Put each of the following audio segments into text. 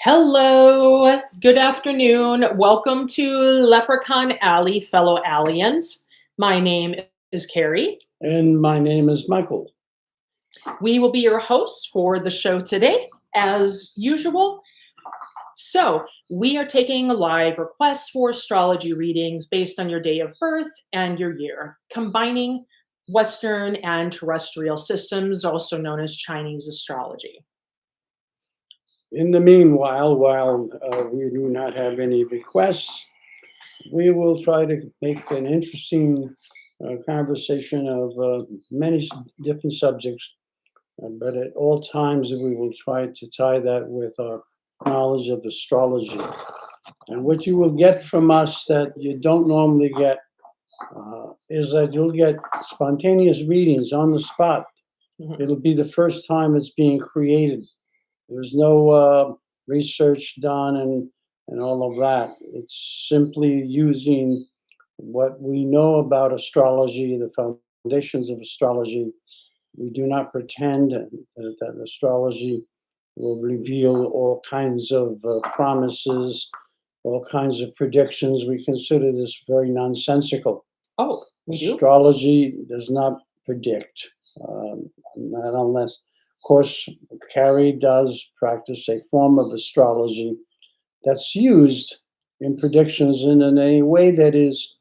Hello, good afternoon. Welcome to Leprechaun Alley, fellow Allians. My name is Carrie. And my name is Michael. We will be your hosts for the show today, as usual. So, we are taking live requests for astrology readings based on your day of birth and your year, combining Western and terrestrial systems, also known as Chinese astrology. In the meanwhile, while we do not have any requests, we will try to make an interesting conversation of many different subjects, but at all times we will try to tie that with our knowledge of astrology. And what you will get from us that you don't normally get is that you'll get spontaneous readings on the spot. Mhm. It'll be the first time it's being created. There's no research done and all of that. It's simply using what we know about astrology, the foundations of astrology. We do not pretend that astrology will reveal all kinds of promises, all kinds of predictions. We consider this very nonsensical. Oh, we do? Astrology does not predict, not unless, of course, Carrie does practice a form of astrology that's used in predictions in a way that is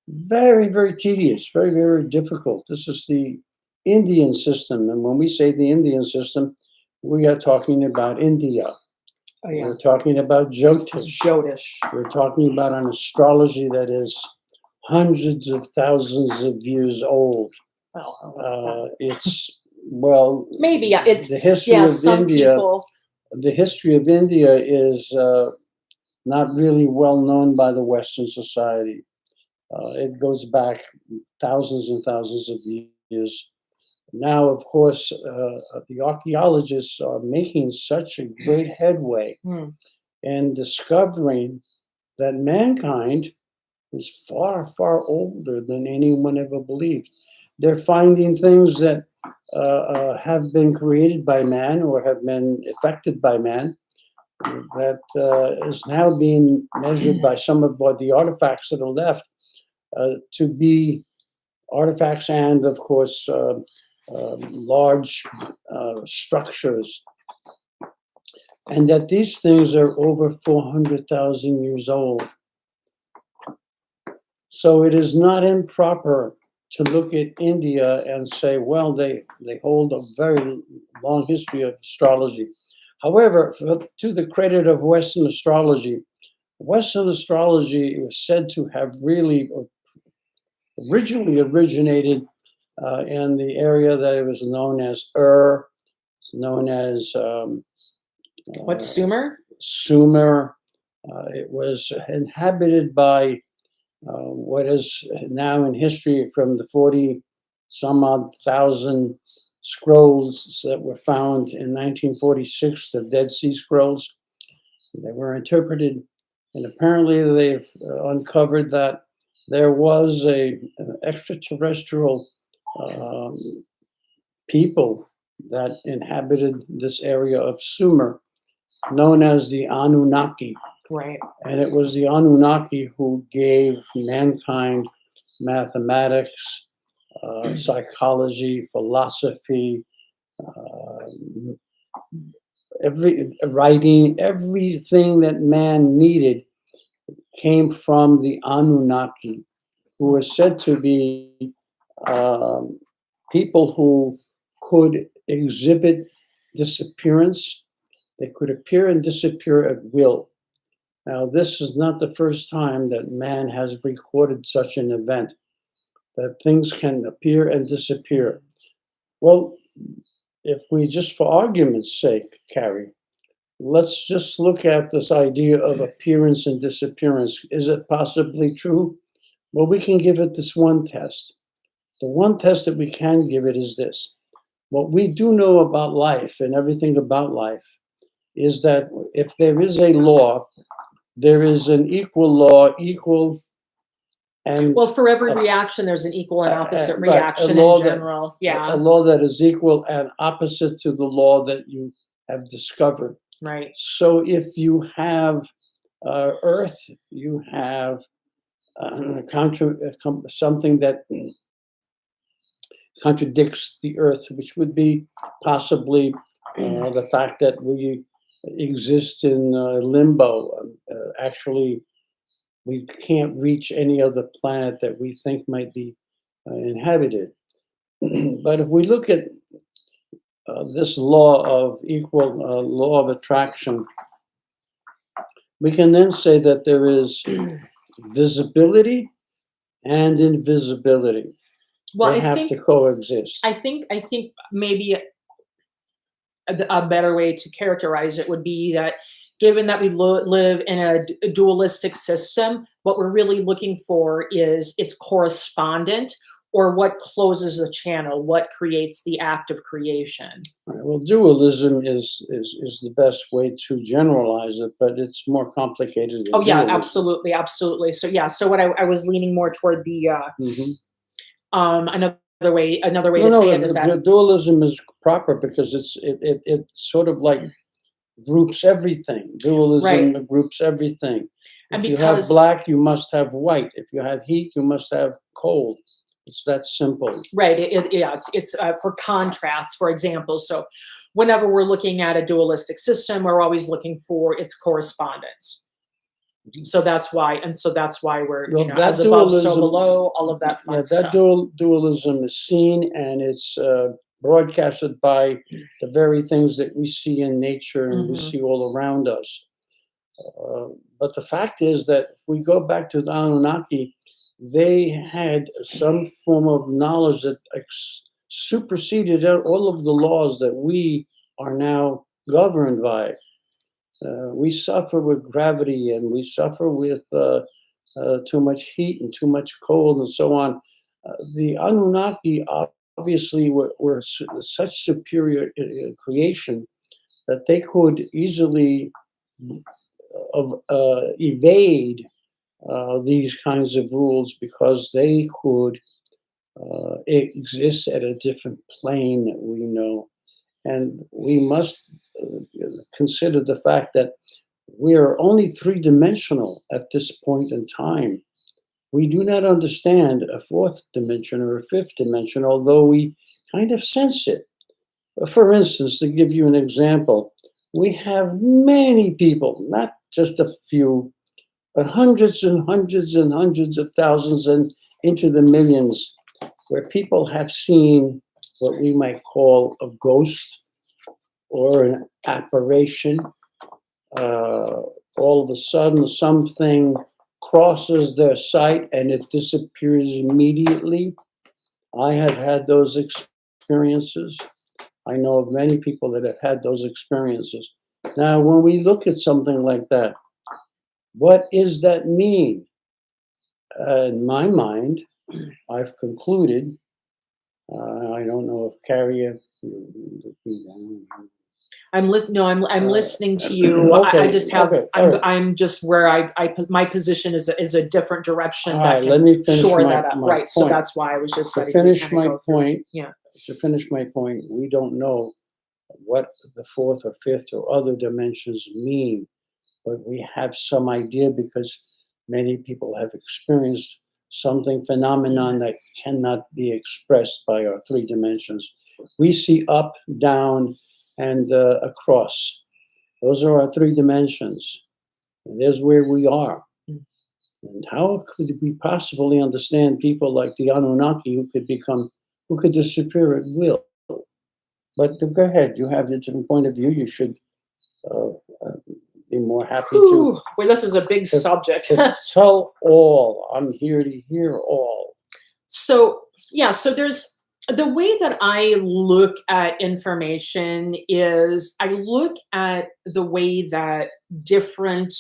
very, very tedious, very, very difficult. This is the Indian system. And when we say the Indian system, we are talking about India. Oh, yeah. We're talking about Jyotish. Jodish. We're talking about an astrology that is hundreds of thousands of years old. It's maybe, yeah. It's the history yeah. of Some India. people. The history of India is not really well known by the Western society. It goes back thousands and thousands of years. Now, of course, the archaeologists are making such a great headway Hmm. in discovering that mankind is far, far older than anyone ever believed. They're finding things that have been created by man or have been affected by man that is now being measured by some of what the artifacts that are left to be artifacts and, of course, large structures. And that these things are over 400,000 years old. So it is not improper to look at India and say, well, they hold a very long history of astrology. However, to the credit of Western astrology was said to have really originally originated in the area that was known as known as What, Sumer? Sumer. It was inhabited by what is now in history from the 40 some odd thousand scrolls that were found in 1946, the Dead Sea Scrolls. They were interpreted, and apparently they've uncovered that there was an extraterrestrial people that inhabited this area of Sumer, known as the Anunnaki. Right. And it was the Anunnaki who gave mankind mathematics, psychology, philosophy, everything that man needed came from the Anunnaki, who were said to be people who could exhibit disappearance. They could appear and disappear at will. Now, this is not the first time that man has recorded such an event, that things can appear and disappear. Well, if we just for argument's sake, Carrie, let's just look at this idea of appearance and disappearance. Is it possibly true? Well, we can give it this one test. The one test that we can give it is this. What we do know about life and everything about life is that if there is a law, there is an equal law, equal and Well, for every reaction, there's an equal and opposite right, reaction a law in general. a Yeah. law that is equal and opposite to the law that you have discovered. Right. So if you have Earth, you have something that contradicts the Earth, which would be possibly the fact that we exist in limbo. Actually, we can't reach any other planet that we think might be inhabited. But if we look at this law of attraction, we can then say that there is visibility and invisibility. Well, They have to coexist. I think maybe a better way to characterize it would be that given that we live in a dualistic system, what we're really looking for is its correspondent, or what closes the channel, what creates the act of creation. Right, well, dualism is the best way to generalize it, but it's more complicated than Oh yeah, dualism. absolutely, absolutely. So yeah, so what I was leaning more toward the Mhm. another way No, to say no, it is that dualism is proper because it sort of like groups everything. right. Dualism groups everything. And If you have because black, you must have white. If you have heat, you must have cold. It's that simple. right, yeah, it's for contrast, for example. So whenever we're looking at a dualistic system, we're always looking for its correspondence. So that's why, we're, Well, as that above, so dualism, below, all of that yeah, fun that stuff. dualism is seen and it's broadcasted by the very things that we see in nature and we Hmm. see all around us. Uh, but the fact is that if we go back to the Anunnaki, they had some form of knowledge that superseded all of the laws that we are now governed by. We suffer with gravity and we suffer with too much heat and too much cold and so on. The Anunnaki obviously were such superior creation that they could easily evade these kinds of rules because they could exist at a different plane that we know. And we must consider the fact that we are only three-dimensional at this point in time. We do not understand a fourth dimension or a fifth dimension, although we kind of sense it. For instance, to give you an example, we have many people, not just a few, but hundreds and hundreds and hundreds of thousands and into the millions, where people have seen what we might call a ghost or an apparition. All of a sudden, something crosses their sight and it disappears immediately. I have had those experiences. I know of many people that have had those experiences. Now, when we look at something like that, what does that mean? In my mind, I've concluded, I don't know if Carrie, No, I'm uh, listening to you. I okay, just have, okay, all right. I'm just where my position is a different direction All that right, let can me finish shore that up. my Right. So point. that's why I was just To letting you finish kind of my go through. point, Yeah. we don't know what the fourth or fifth or other dimensions mean, but we have some idea because many people have experienced something phenomenon that cannot be expressed by our three dimensions. We see up, down, and across. Those are our three dimensions. And there's where we are. Mm. And how could we possibly understand people like the Anunnaki who could disappear at will? But go ahead, you have a different point of view. You should uh, uh, be more happy Whew. Well, this is a big to, subject. to tell all. I'm here to hear all. So, yeah, so there's the way that I look at information is I look at the way that different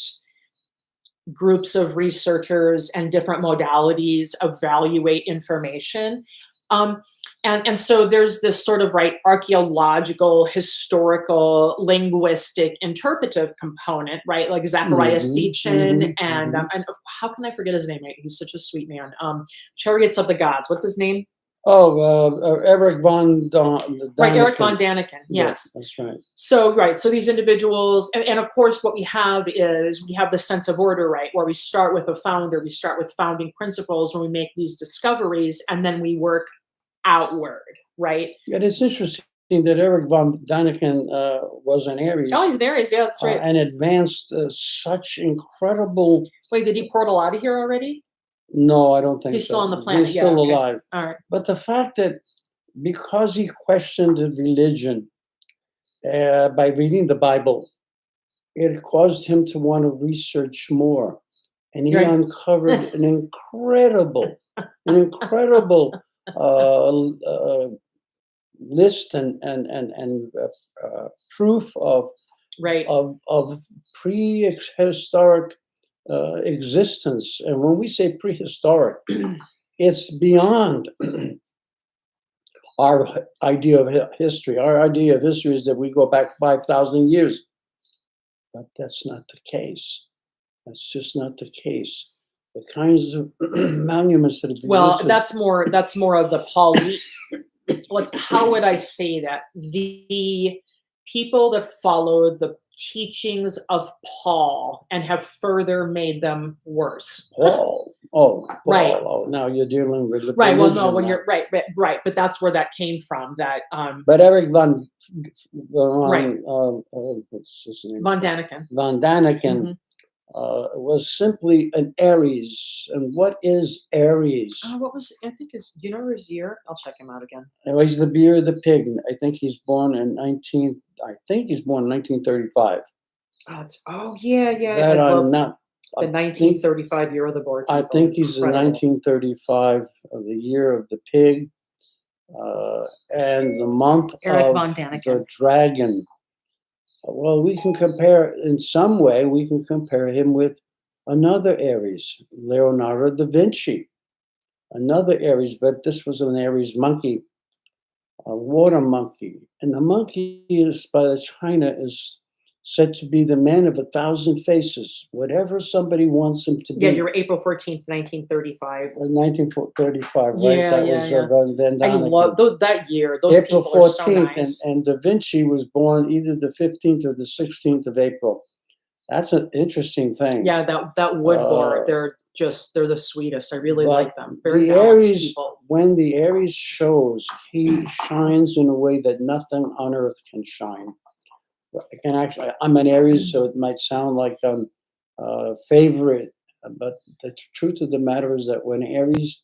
groups of researchers and different modalities evaluate information. Um, and so there's this sort of right archaeological, historical, linguistic, interpretive component, right? Like Zachariah Sitchin and how can I forget his name? Right? He's such a sweet man. Chariots of the Gods. What's his name? Eric von Right, Eric von Daniken. Daniken. Yeah, Yes. that's right. So, right, so these individuals, and of course, what we have is we have the sense of order, right, where we start with a founder, we start with founding principles when we make these discoveries, and then we work outward, right? And it's interesting that Eric von Daniken was an Oh, Aries he's an Aries. Yeah, that's right. and advanced such incredible. Wait, did he portal out of here already? No, I don't think He's still so. on the planet. He's Yeah. still Okay. alive. All right. But the fact that because he questioned religion by reading the Bible, it caused him to want to research more. And he Right. uncovered an incredible list and proof Right. of prehistoric existence. And when we say prehistoric, it's beyond our idea of history. Our idea of history is that we go back 5,000 years, but that's not the case. That's just not the case. The kinds of monuments that have Well, existed. that's more of the poly. How would I say that? The people that follow the teachings of Paul and have further made them worse. Paul. Right. Oh, now you're dealing with the Right. Well, no, religion when now. you're right, but that's where that came from. That But Eric von Right. What's his name? Von Daniken. Von Daniken Mhm. was simply an Aries. And what is Aries? What was I think is do you know his year? I'll check him out again. He's the beer of the pig. I think he's born in 1935. Yeah. That I I'm love not. the 1935 year of the board. I think he's in Incredible. 1935 of the year of the pig, and the month Eric of von Daniken. the dragon. Well, we can compare in some way. We can compare him with another Aries, Leonardo da Vinci, another Aries, but this was an Aries monkey, a water monkey, and the monkey is by China is said to be the man of 1,000 faces. Whatever somebody wants him to be. Yeah, you're April 14th, 1935. 1935, right? Yeah, That yeah, was yeah. Van I Daniken. love that year. Those April people are so 14th, nice. and Da Vinci was born either the 15th or the 16th of April. That's an interesting thing. Yeah, that wood board. Uh, They're the sweetest. I really But like them. Very the balanced Aries, people. when the Aries shows, he shines in a way that nothing on earth can shine. I can actually, I'm an Aries, so it might sound like I'm favorite, but the truth of the matter is that when Aries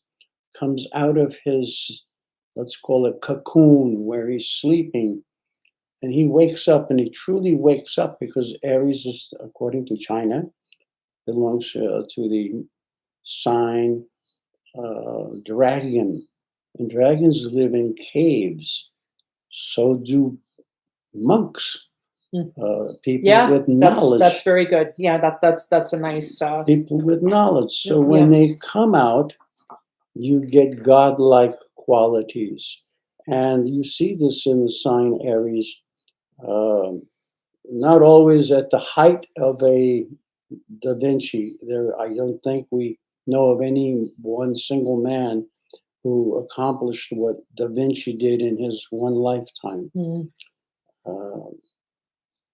comes out of his, let's call it cocoon, where he's sleeping, and he wakes up, and he truly wakes up because Aries is, according to China, belongs to the sign dragon, and dragons live in caves. So do monks, people with knowledge. That's very good. Yeah, that's a nice. People with knowledge. So Yeah. when they come out, you get godlike qualities, and you see this in the sign Aries. Not always at the height of a Da Vinci. I don't think we know of any one single man who accomplished what Da Vinci did in his one lifetime. Mhm. Uh,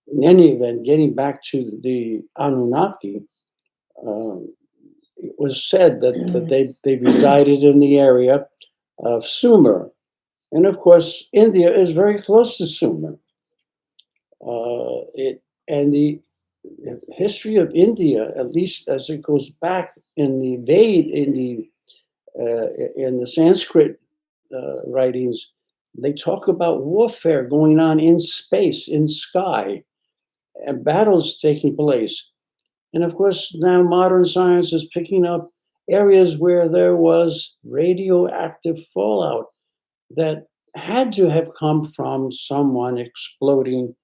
in any event, getting back to the Anunnaki, it was said that they resided in the area of Sumer. And of course, India is very close to Sumer. And the history of India, at least as it goes back in the in the Sanskrit writings, they talk about warfare going on in space, in sky, and battles taking place. And of course, now modern science is picking up areas where there was radioactive fallout that had to have come from someone exploding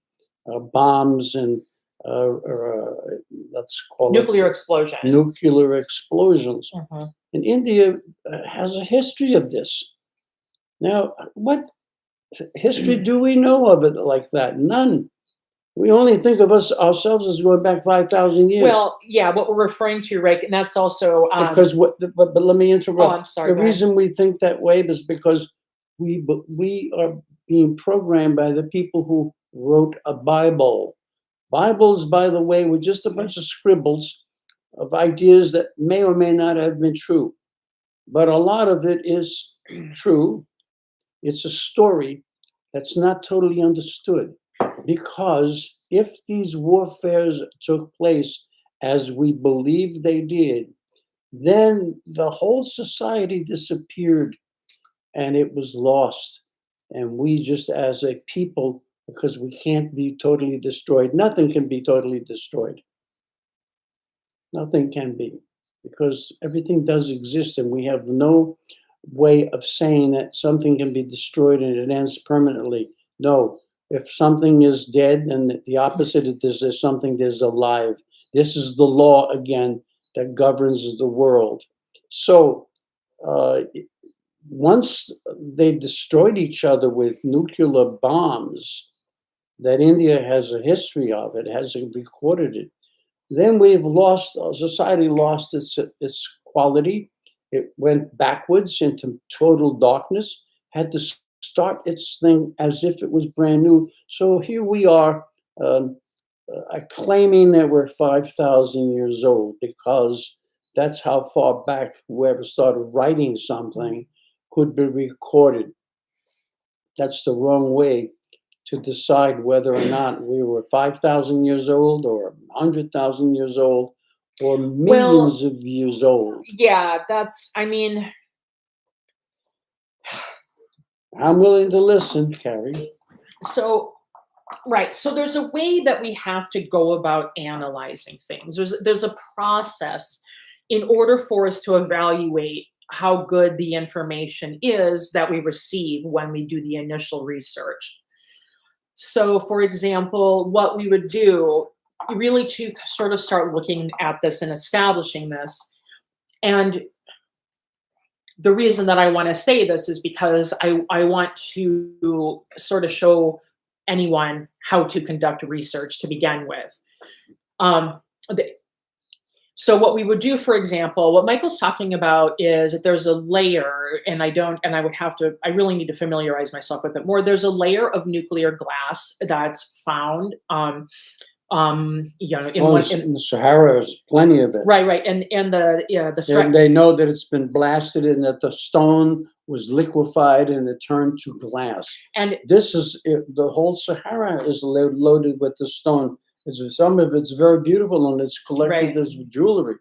bombs and let's call Nuclear it explosion. nuclear explosions. Mhm. And India has a history of this. Now, what history do we know of it like that? None. We only think of us ourselves as going back 5,000 years. Well, yeah, what we're referring to, right, and that's also, Because but let me oh, interrupt. I'm sorry, The go ahead. reason we think that way is because we are being programmed by the people who wrote a Bible. Bibles, by the way, were just a bunch of scribbles of ideas that may or may not have been true. But a lot of it is true. It's a story that's not totally understood. Because if these warfares took place as we believe they did, then the whole society disappeared and it was lost. And we just as a people, because we can't be totally destroyed, nothing can be totally destroyed. Nothing can be, because everything does exist, and we have no way of saying that something can be destroyed and it ends permanently. No, if something is dead, then the opposite of this is something that is alive. This is the law again that governs the world. So uh, once they destroyed each other with nuclear bombs, that India has a history of it, has recorded it, then we've lost, society lost its quality. It went backwards into total darkness, had to start its thing as if it was brand new. So here we are, um, claiming that we're 5,000 years old because that's how far back whoever started writing something could be recorded. That's the wrong way to decide whether or not we were 5,000 years old or 100,000 years old or Well, millions of years old. yeah, that's, I mean, I'm willing to listen, Carrie. so right. So there's a way that we have to go about analyzing things. There's a process in order for us to evaluate how good the information is that we receive when we do the initial research. So, for example, what we would do really to sort of start looking at this and establishing this. And the reason that I want to say this is because I want to sort of show anyone how to conduct research to begin with. Um, the, so what we would do, for example, what Michael's talking about is that there's a layer, and I would have to, I really need to familiarize myself with it more. There's a layer of nuclear glass that's found, in Oh, one, in, in the Sahara, there's plenty of it. right, right, and the, yeah, the And they know that it's been blasted and that the stone was liquefied and it turned to glass. and This is the whole Sahara is loaded with the stone. Some of it's very beautiful and it's collected right. as jewelry.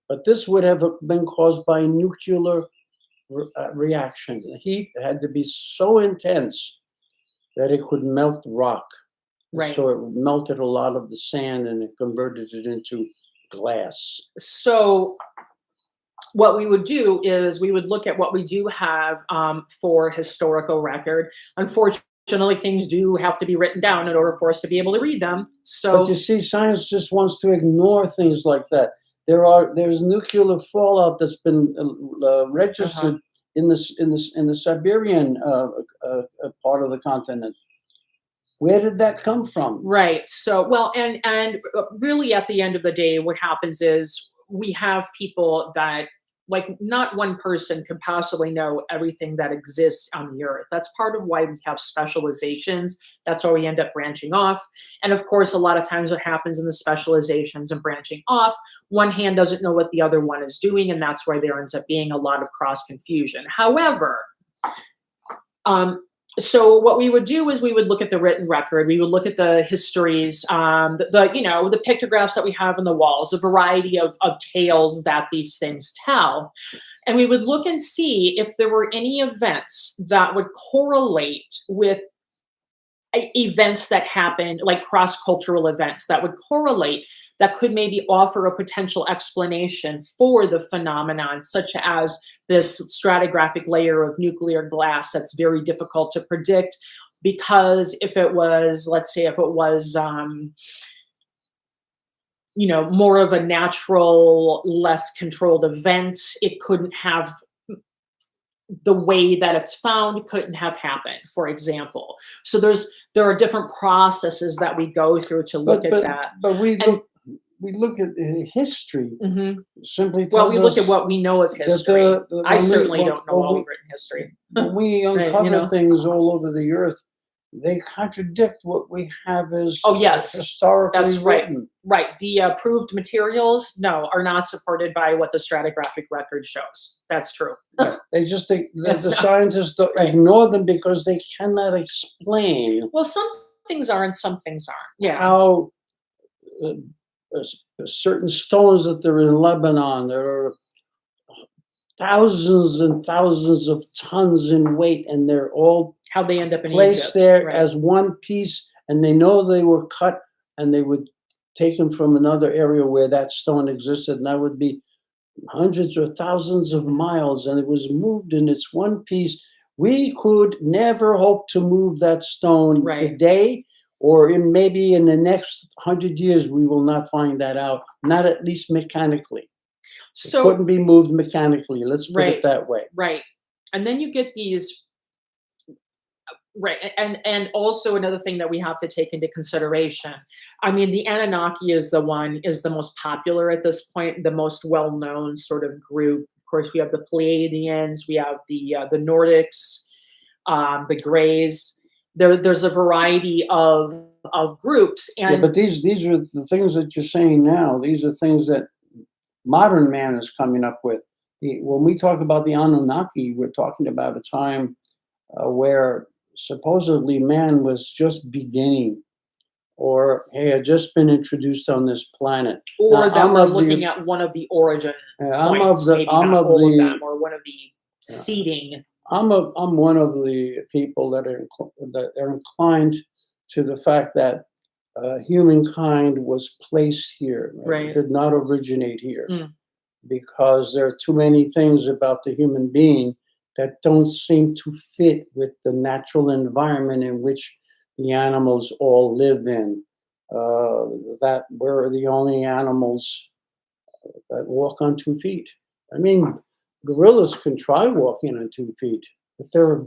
But this would have been caused by nuclear reaction. The heat had to be so intense that it could melt rock. And Right. so it melted a lot of the sand and it converted it into glass. So what we would do is we would look at what we do have for historical record. Unfortunately, things do have to be written down in order for us to be able to read them. But you So see, science just wants to ignore things like that. There's nuclear fallout that's been uh-huh. registered in the Siberian part of the continent. Where did that come from? Right. So, well, and really, at the end of the day, what happens is we have people that, like, not one person can possibly know everything that exists on the earth. That's part of why we have specializations. That's why we end up branching off. And of course, a lot of times, what happens in the specializations and branching off, one hand doesn't know what the other one is doing, and that's why there ends up being a lot of cross confusion. However, um, so what we would do is we would look at the written record, we would look at the histories, the pictographs that we have on the walls, a variety of tales that these things tell, and we would look and see if there were any events that would correlate with events that happen, like cross-cultural events that would correlate, that could maybe offer a potential explanation for the phenomenon, such as this stratigraphic layer of nuclear glass that's very difficult to predict. Because if it was, let's say, if it was, more of a natural, less controlled event, it couldn't have the way that it's found couldn't have happened, for example. So there are different processes that we go through to look But at but that. but And we look at history mhm. simply Well, we tells look at us what we know of that history. I when we certainly don't know all of written history. when we Right, you uncover know? things all over the earth, they contradict what we have as Oh, yes. historically That's right. written. Right. The proved materials, no, are not supported by what the stratigraphic record shows. That's true. Right. They just think It's the not scientists don't right. ignore them because they cannot explain Well, some things are and some things aren't. Yeah. how uh, certain stones that are in Lebanon, there are thousands and thousands of tons in weight, and they're all How they end up in placed Egypt. there Right. as one piece, and they know they were cut and they were taken from another area where that stone existed, and that would be hundreds or thousands of miles, and it was moved in its one piece. We could never hope to move that stone Right. today, or maybe in the next 100 years, we will not find that out, not at least mechanically. It So, couldn't be moved mechanically. Let's put it right. that way. Right. And then you get these right. And also another thing that we have to take into consideration. I mean, the Anunnaki is the most popular at this point, the most well-known sort of group. Of course, we have the Pleiadians, we have the Nordics, the Greys. There's a variety of groups, Yeah, and but these are the things that you're saying now. These are things that modern man is coming up with. When we talk about the Anunnaki, we're talking about a time where supposedly man was just beginning, or he had just been introduced on this planet. or Now, that we're looking at one of the origin points, maybe not all of them, or one of the uh, seeding. I'm one of the people that that are inclined to the fact that humankind was placed here. It Right. did not originate here, Mm. because there are too many things about the human being that don't seem to fit with the natural environment in which the animals all live in. Uh, that we're the only animals that walk on 2 feet. I mean, gorillas can try walking on 2 feet, but they're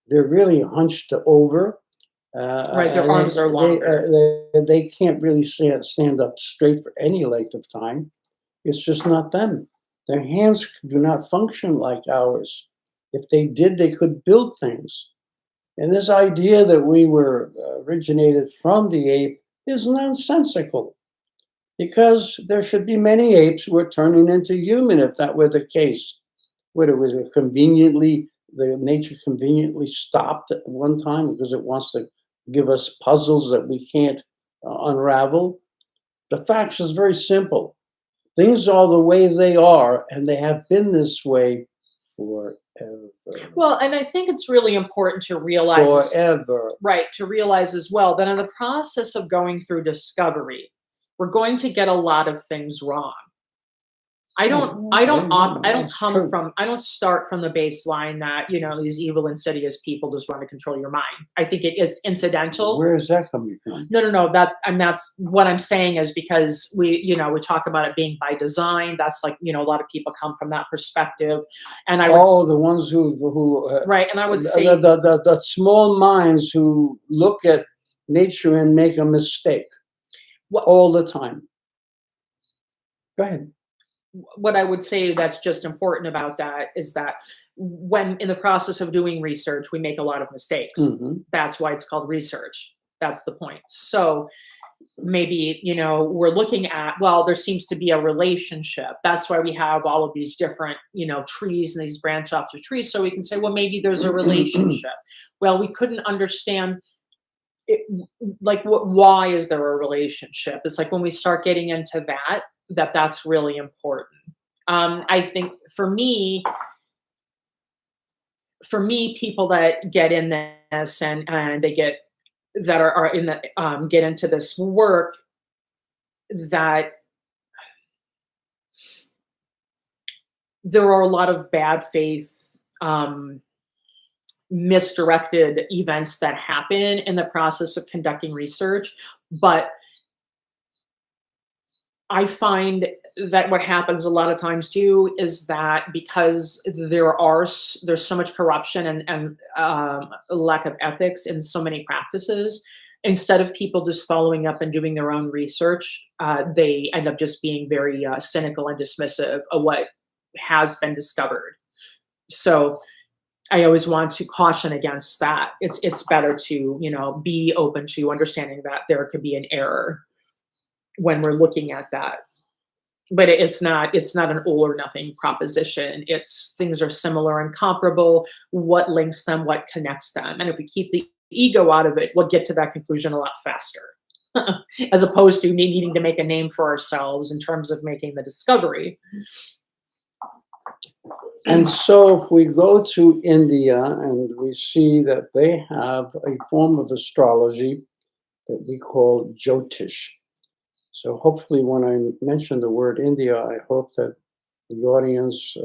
really hunched over, Right, their and arms are longer. they can't really stand up straight for any length of time. It's just not them. Their hands do not function like ours. If they did, they could build things. And this idea that we were originated from the ape is nonsensical, because there should be many apes who are turning into human if that were the case. What it was conveniently, the nature conveniently stopped at one time because it wants to give us puzzles that we can't unravel. The facts is very simple. Things are the way they are, and they have been this way forever. Well, and I think it's really important to realize Forever. right, to realize as well that in the process of going through discovery, we're going to get a lot of things wrong. Oh, okay, yeah, I don't that's come true. from I don't start from the baseline that, these evil insidious people just want to control your mind. I think it's incidental. Where is that coming from? No. That's what I'm saying is because we talk about it being by design. That's like, a lot of people come from that perspective. And I would Oh, the ones who right, and I would the, say the small minds who look at nature and make a mistake what all the time. Go ahead. what I would say that's just important about that is that when in the process of doing research, we make a lot of mistakes. Hmm. That's why it's called research. That's the point. So maybe, we're looking at, well, there seems to be a relationship. That's why we have all of these different, trees and these branch off of trees. So we can say, well, maybe there's a relationship. Well, we couldn't understand it, like why is there a relationship? It's like when we start getting into that's really important. I think for me, people that get in this and they get that are in the get into this work that there are a lot of bad faith, misdirected events that happen in the process of conducting research. But I find that what happens a lot of times too is that because there's so much corruption and lack of ethics in so many practices, instead of people just following up and doing their own research, they end up just being very cynical and dismissive of what has been discovered. So I always want to caution against that. It's better to, be open to understanding that there could be an error when we're looking at that. But it's not an all or nothing proposition. It's things are similar and comparable. What links them, what connects them. And if we keep the ego out of it, we'll get to that conclusion a lot faster. As opposed to needing to make a name for ourselves in terms of making the discovery. And so if we go to India and we see that they have a form of astrology that we call Jyotish. So hopefully when I mention the word India, I hope that the audience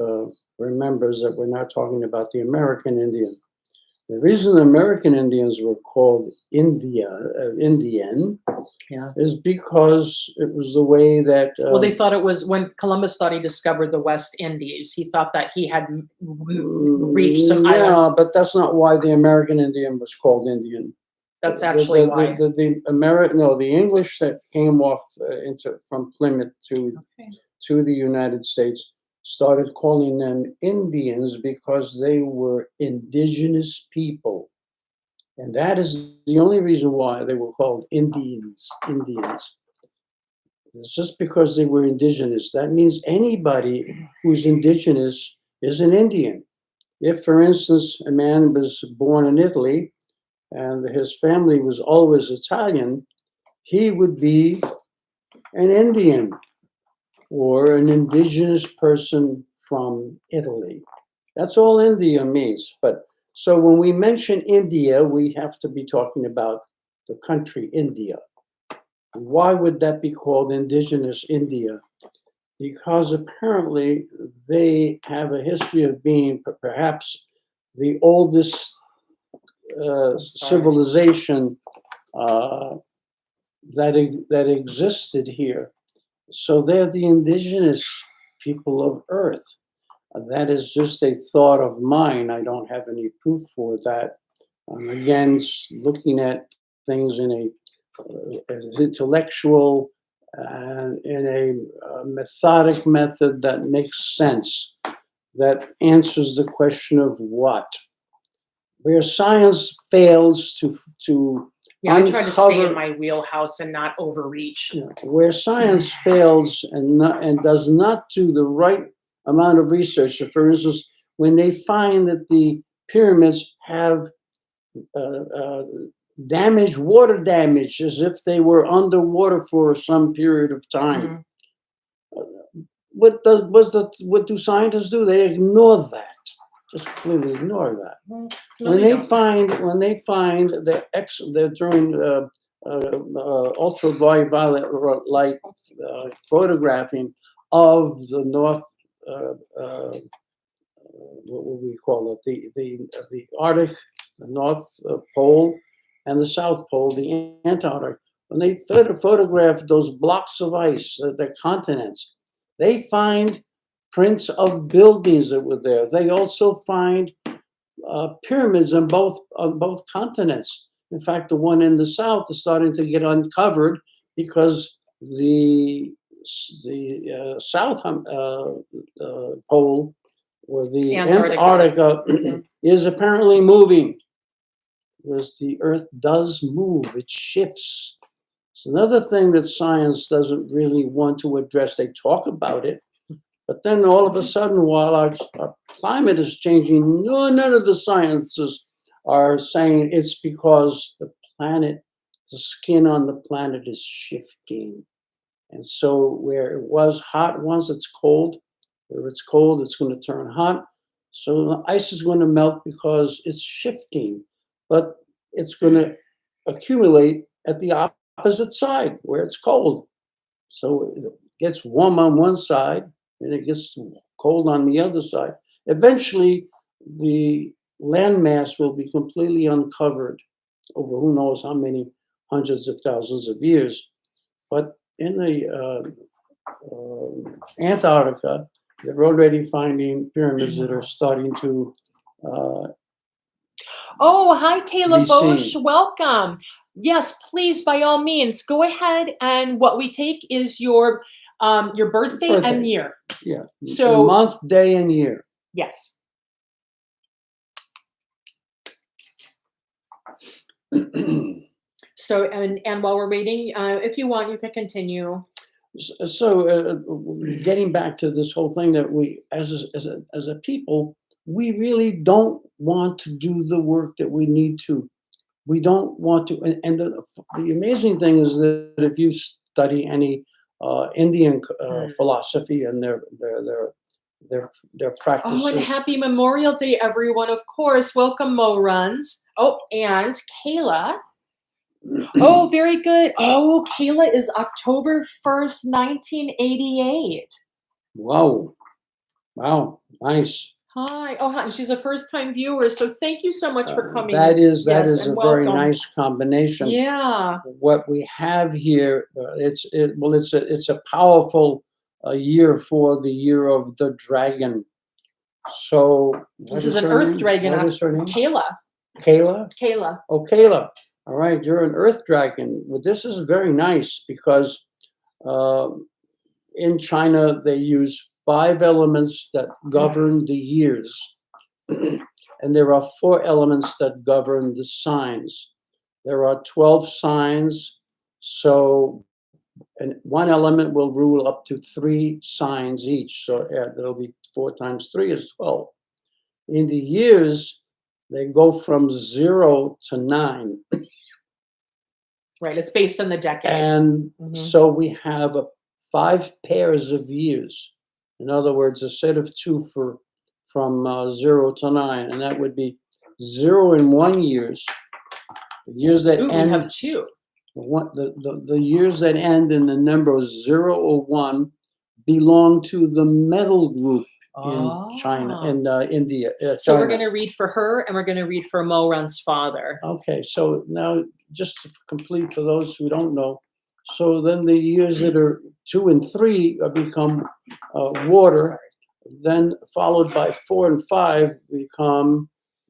remembers that we're not talking about the American Indian. The reason the American Indians were called Indian Yeah. is because it was the way that... Well, they thought it was when Columbus thought he discovered the West Indies. He thought that he had reached some yeah, islands. but that's not why the American Indian was called Indian. That's actually why. The English that came off from Plymouth Okay. to the United States started calling them Indians because they were indigenous people. And that is the only reason why they were called Indians. It's just because they were indigenous. That means anybody who's indigenous is an Indian. If, for instance, a man was born in Italy and his family was always Italian, he would be an Indian or an indigenous person from Italy. That's all India means. But so when we mention India, we have to be talking about the country India. Why would that be called indigenous India? Because apparently they have a history of being perhaps the oldest civilization that existed here. So they're the indigenous people of Earth. That is just a thought of mine. I don't have any proof for that. Again, looking at things in an intellectual and in a methodic method that makes sense, that answers the question of what. Where science fails to Yeah, I try to stay uncover... in my wheelhouse and not overreach. Where science fails and does not do the right amount of research. So for instance, when they find that the pyramids have water damage, as if they were underwater for some period of time. What do scientists do? They ignore that. Just completely ignore that. No, When they find that during ultraviolet light photographing of the North, what would we call it? The Arctic, the North Pole, and the South Pole, the Antarctic. When they photograph those blocks of ice, the continents, they find prints of buildings that were there. They also find pyramids on both continents. In fact, the one in the south is starting to get uncovered because the South Pole, or the Antarctica, is apparently moving. Because the Earth does move, it shifts. It's another thing that science doesn't really want to address. They talk about it, but then all of a sudden, while our climate is changing, none of the sciences are saying it's because the skin on the planet is shifting. And so where it was hot once, it's cold. Where it's cold, it's going to turn hot. So the ice is going to melt because it's shifting, but it's going to accumulate at the opposite side where it's cold. So it gets warm on one side and it gets cold on the other side. Eventually, the landmass will be completely uncovered over who knows how many hundreds of thousands of years. But in the Antarctica, they're already finding pyramids that are starting to uh, Oh, hi, Kayla be Bosch. seen. Welcome. Yes, please, by all means, go ahead. And what we take is your birthday and Birthday. year. Yeah, the So month, day, and year. yes. So and while we're waiting, if you want, you can continue. So, getting back to this whole thing that we, as a people, we really don't want to do the work that we need to. We don't want to. And the amazing thing is that if you study any Indian Mm. philosophy and their Oh, and practices, happy Memorial Day, everyone! Of course, welcome, Mo Runs. Oh, and Kayla. Oh, very good. Oh, Kayla is October 1st, 1988. wow, wow, nice. Hi. Oh, hi. She's a first-time viewer, so thank you so much for coming That and is yes, a and very welcome. nice combination. Yeah. What we have here, it's a powerful year for the year of the dragon. So, what This is is an her earth name? dragon, What is her name? Kayla. Kayla. Kayla. Oh, Kayla. All right, you're an earth dragon. Well, this is very nice because uh, in China they use 5 elements that govern the years, and there are 4 elements that govern the signs. There are 12 signs, so and one element will rule up to 3 signs each. So there'll be 4 times 3 is 12. In the years, they go from 0 to 9. Right, it's based on the decade. And Mhm. so we have 5 pairs of years. In other words, a set of 2 from 0 to 9, and that would be 0 and 1 years. The years that Ooh, we end have 2. the years that end in the number 0 or 1 belong to the metal group in China, Ah. in India, So we're China. gonna read for her, and we're gonna read for Mo Run's father. Okay, so now just to complete for those who don't know, so then the years that are 2 and 3 become water, Sorry. then followed by 4 and 5 become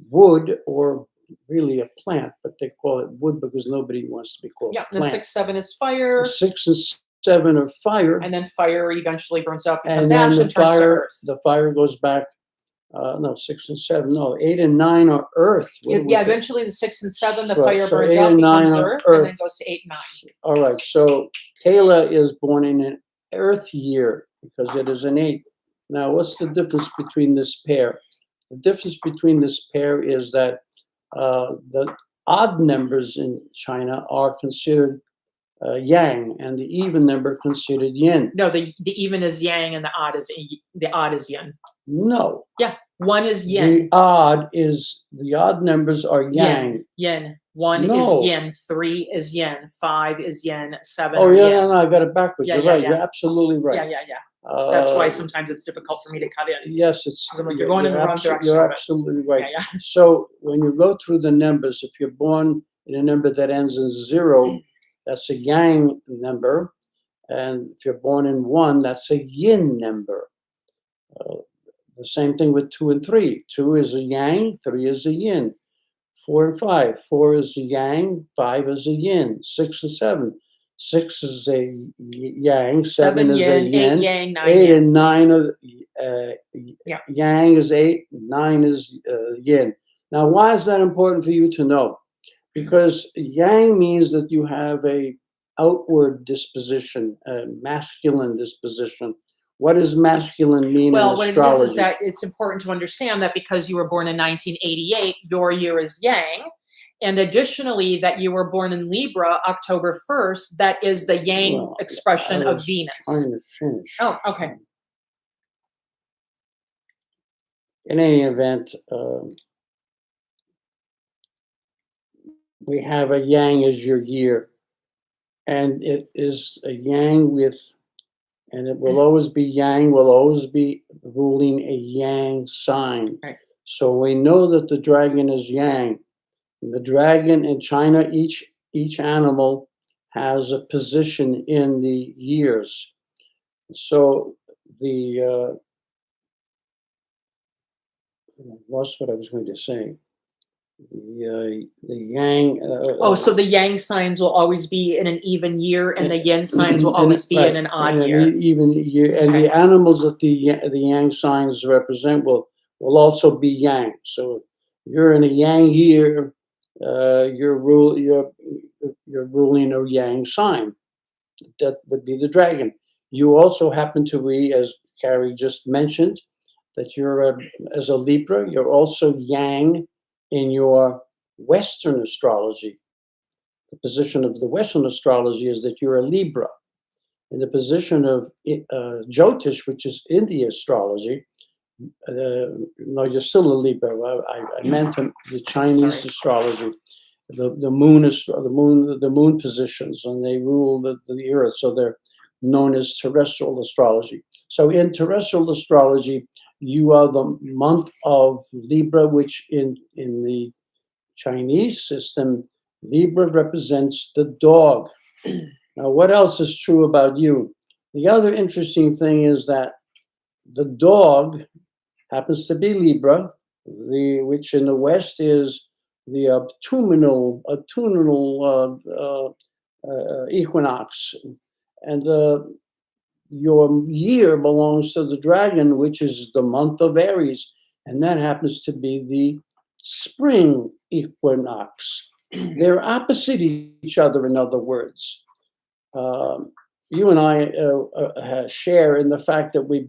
wood, or really a plant, but they call it wood because nobody wants to be called Yeah, a and then plant. 6, 7 is fire, 6 and 7 are fire, and then fire eventually burns up, and becomes then ash, and turns to earth. the fire goes back. No, 6 and 7. No, 8 and 9 are earth. Yeah, eventually the 6 and 7, the Right, fire so burns 8 out, and 9 becomes are earth, and then earth. goes to 8 and 9. All right, so Kayla is born in an earth year because it is an 8. Now, what's the difference between this pair? The difference between this pair is that the odd numbers in China are considered yang, and the even number considered yin. No, the even is yang, and the odd is yin. No, Yeah, 1 is the yin. the odd numbers are yang. Yin. 1 is No. yin, 3 is yin, 5 is yin, 7 Oh are yeah, yin. no, I got it backwards. Yeah, You're yeah, right. yeah. You're absolutely Yeah, right. yeah, yeah. That's why sometimes it's difficult for me to cut in. Yes, it's. 'Cause I'm like, you're going in the wrong direction You're with it. absolutely right. Yeah, yeah. So when you go through the numbers, if you're born in a number that ends in 0, that's a yang number, and if you're born in 1, that's a yin number. The same thing with 2 and 3. 2 is a yang, 3 is a yin. 4 and 5. 4 is a yang, 5 is a yin. 6 and 7. 6 is a yang, 7 is a yin, 8 yin. yang, 9 8 yin. and 9 are Yeah. yang is 8, 9 is yin. Now, why is that important for you to know? Because yang means that you have a outward disposition, a masculine disposition. What does masculine mean in Well, what it astrology? is that it's important to understand that because you were born in 1988, your year is yang. And additionally, that you were born in Libra, October 1st, that is the yang Well, expression I of was Venus. trying to finish. Oh, okay. In any event, we have a yang as your year, and it is a yang with, and it will always be yang, will always be ruling a yang sign. Right. So we know that the dragon is yang. The dragon in China, each animal has a position in the years. So the I lost what I was going to say. The yang. Oh, so the yang signs will always be in an even year, and the yin signs will and always be in right, an and odd year. even year, and Okay. the animals that the yang signs represent will also be yang. So you're in a yang year, you're ruling a yang sign. That would be the dragon. You also happen to be, as Carrie just mentioned, that as a Libra, you're also yang in your Western astrology. The position of the Western astrology is that you're a Libra. In the position of Jyotish, which is India astrology, no, you're still a Libra. I meant the Chinese Sorry. astrology. The moon positions, and they rule the earth, so they're known as terrestrial astrology. So in terrestrial astrology, you are the month of Libra, which in the Chinese system, Libra represents the dog. Now, what else is true about you? The other interesting thing is that the dog happens to be Libra, which in the West is the autumnal equinox, and your year belongs to the dragon, which is the month of Aries, and that happens to be the spring equinox. They're opposite each other, in other words. You and I share in the fact that we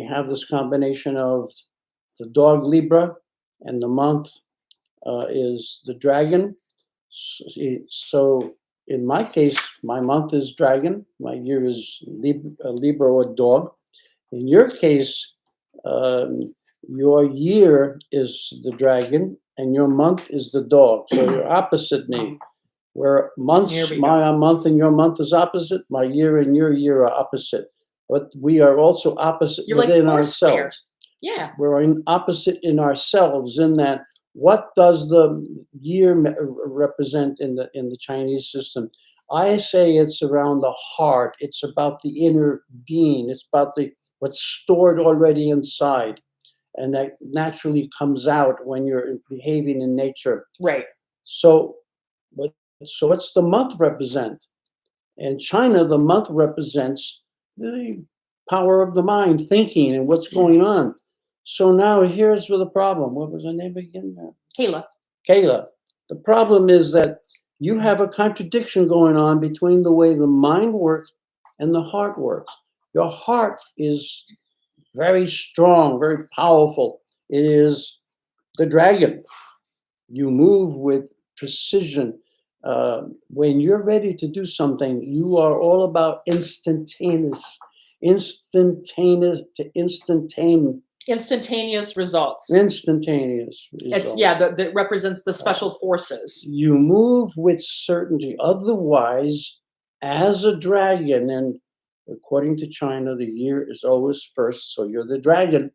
have this combination of the dog Libra, and the month is the dragon. So in my case, my month is dragon, my year is Libra or dog. In your case, your year is the dragon, and your month is the dog. So you're opposite me. Where my month and your month is opposite, my year and your year are opposite. But we are also opposite You're like within Foursquare. ourselves. Yeah. We're opposite in ourselves, in that what does the year represent in the Chinese system? I say it's around the heart. It's about the inner being. It's about what's stored already inside, and that naturally comes out when you're behaving in nature. Right. So, what's the month represent? In China, the month represents the power of the mind, thinking, and what's going on. So now here's where the problem. What was her name again? Kayla. Kayla. The problem is that you have a contradiction going on between the way the mind works and the heart works. Your heart is very strong, very powerful. It is the dragon. You move with precision. When you're ready to do something, you are all about instantaneous Results. Instantaneous results. It's that represents the special forces. You move with certainty. Otherwise, as a dragon, and according to China, the year is always first, so you're the dragon.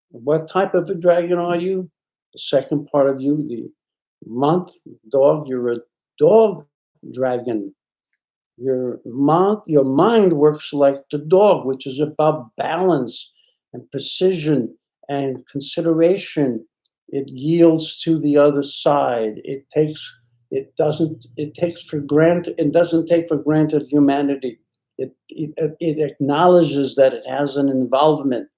What type of a dragon are you? The second part of you, the month dog, you're a dog dragon. Your mind works like the dog, which is about balance and precision and consideration. It yields to the other side. It takes for granted. It doesn't take for granted humanity. It acknowledges that it has an involvement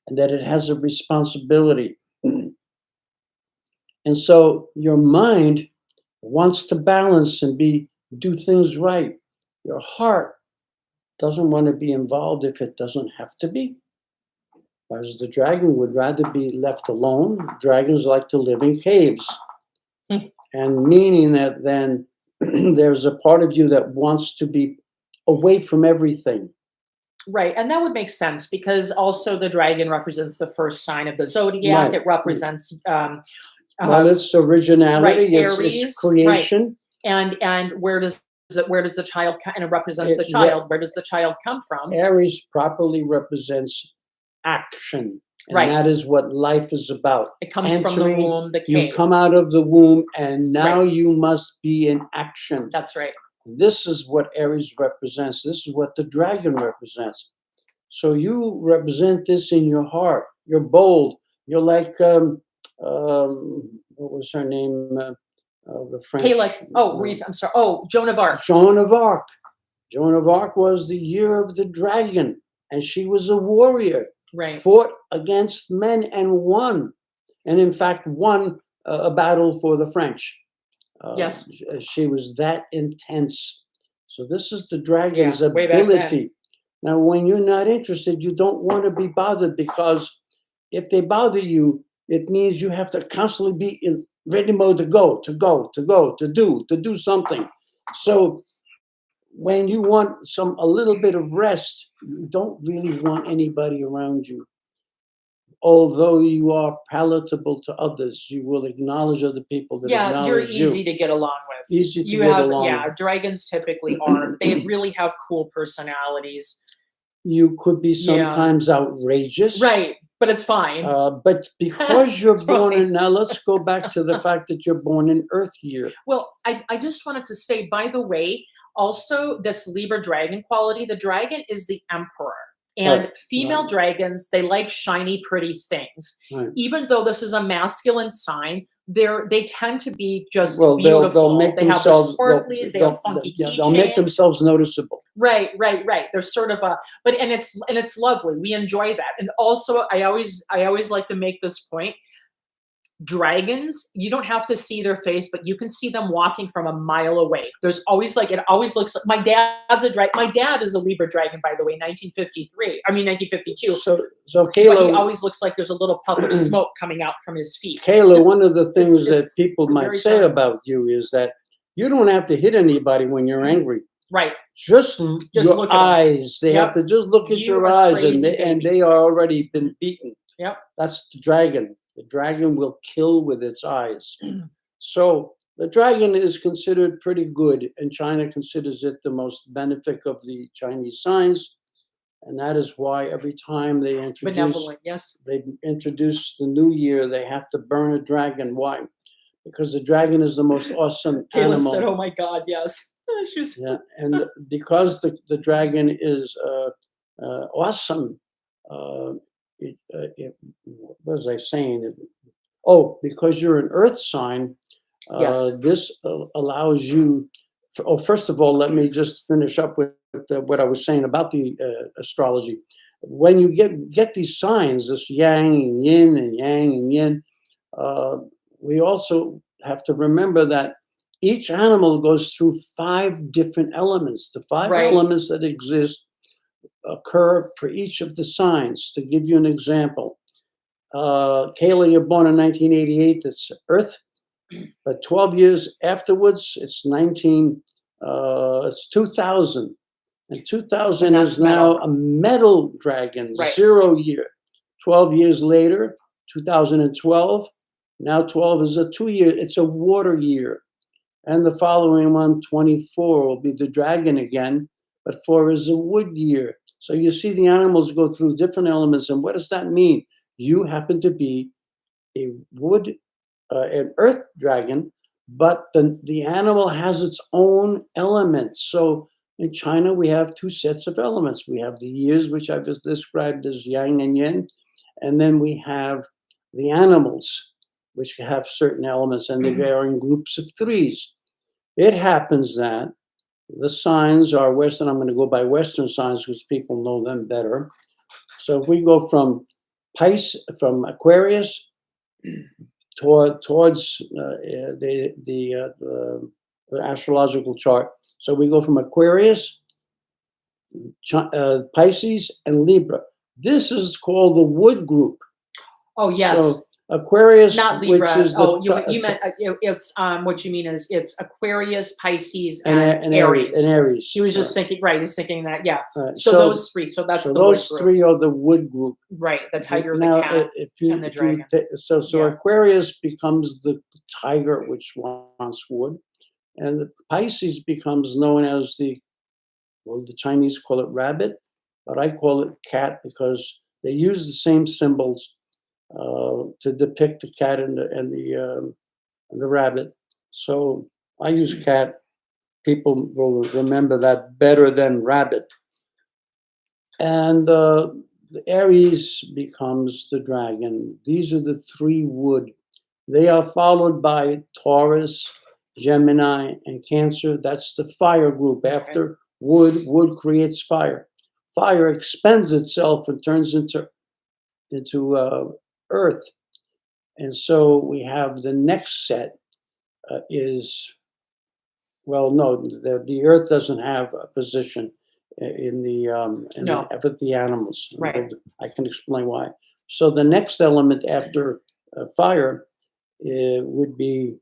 and that it has a responsibility. And so your mind wants to balance and do things right. Your heart doesn't want to be involved if it doesn't have to be. Whereas the dragon would rather be left alone. Dragons like to live in caves. And meaning that then there's a part of you that wants to be away from everything. Right, and that would make sense because also the dragon represents the first sign of the zodiac. Right. It represents well, it's originality, right, it's Aries, creation. Right. And where does the child and it represents the child? Where does the child come from? Aries properly represents action. And right. That is what life is about. It comes from the womb, the cave. You come out of the womb, and now you must be in action. That's right. This is what Aries represents. This is what the dragon represents. So you represent this in your heart. You're bold. You're like what was her name? The French. I'm sorry. Oh, Joan of Arc. Joan of Arc. Joan of Arc was the year of the dragon, and she was a warrior. Right. Fought against men and won, and in fact won a battle for the French. Yes. She was that intense. So this is the dragon's way back then. ability. Now, when you're not interested, you don't want to be bothered, because if they bother you, it means you have to constantly be in ready mode to do something. So when you want a little bit of rest, you don't really want anybody around you. Although you are palatable to others, you will acknowledge other people that Yeah, you're acknowledge you. easy to get along with. Easy to get along Yeah, with. dragons typically are. They really have cool personalities. You could be sometimes outrageous. Right, but it's fine. But because you're It's born fine. in, now let's go back to the fact that you're born in Earth year. Well, I just wanted to say, by the way, also this Libra dragon quality, the dragon is the emperor. And Right, female right. dragons, they like shiny, pretty things. Right. Even though this is a masculine sign, they tend to be just Well, beautiful. they'll make they have their themselves sparklies, they have funky keychains. they'll make themselves noticeable. Right. They're sort of and it's lovely. We enjoy that. And also, I always like to make this point. Dragons, you don't have to see their face, but you can see them walking from a mile away. There's always it always looks like my dad's a dragon. My dad is a Libra dragon, by the way, 1952. So But Kayla, he always looks like there's a little puff of smoke coming out from his feet. Kayla, one of the things that it's people might very say charming. about you is that you don't have to hit anybody when you're angry. Right. Just look your at 'em. eyes. They have to just look at You your are eyes, crazy, and baby. they are already been beaten. Yep. That's the dragon. The dragon will kill with its eyes. So the dragon is considered pretty good, and China considers it the most benefic of the Chinese signs. And that is why every time they Benevolent, yes. introduce the new year, they have to burn a dragon. Why? Because the dragon is the most awesome Kayla animal. said, "Oh my God, yes." Yeah, and because the dragon is awesome. What was I saying? Because you're an Earth sign, Yes. this allows you. First of all, let me just finish up with what I was saying about the astrology. When you get these signs, this yang and yin and yang and yin, we also have to remember that each animal goes through 5 different elements. The 5 Right. elements that exist occur for each of the signs. To give you an example, Kayla, you're born in 1988. It's Earth, but 12 years afterwards, it's 2000, and 2000 And that's is now metal. a metal dragon, Right. 0 year. 12 years later, 2012. Now 12 is a 2 year. It's a water year. And the following one, 24, will be the dragon again, but 4 is a wood year. So you see the animals go through different elements. And what does that mean? You happen to be a wood, an earth dragon, but the animal has its own elements. So in China, we have 2 sets of elements. We have the years, which I've just described as yang and yin, and then we have the animals, which have certain elements, and they are in groups of 3s. It happens that the signs are Western. I'm going to go by Western signs because people know them better. So if we go from Aquarius towards the astrological chart. So we go from Aquarius, Pisces, and Libra. This is called the wood group. Oh yes. So Aquarius, Not Libra. which is You meant it's what you mean is it's Aquarius, Pisces, and and Aries. And Aries. He was just thinking, right? He's thinking that, yeah. Right. So those 3. So that's the those wood group. 3 are the wood group. Right. The tiger, Now, the cat, if you, and the if you dragon. so Yeah. Aquarius becomes the tiger, which wants wood, and the Pisces becomes known as the Chinese call it rabbit, but I call it cat because they use the same symbols to depict the cat and the rabbit. So I use cat. People will remember that better than rabbit. And the Aries becomes the dragon. These are the three wood. They are followed by Taurus, Gemini, and Cancer. That's the fire group. After wood, wood creates fire. Fire expends itself and turns into earth. And so we have the next set is, well, no, the earth doesn't have a position No. with the animals. Right. I can explain why. So the next element after fire would be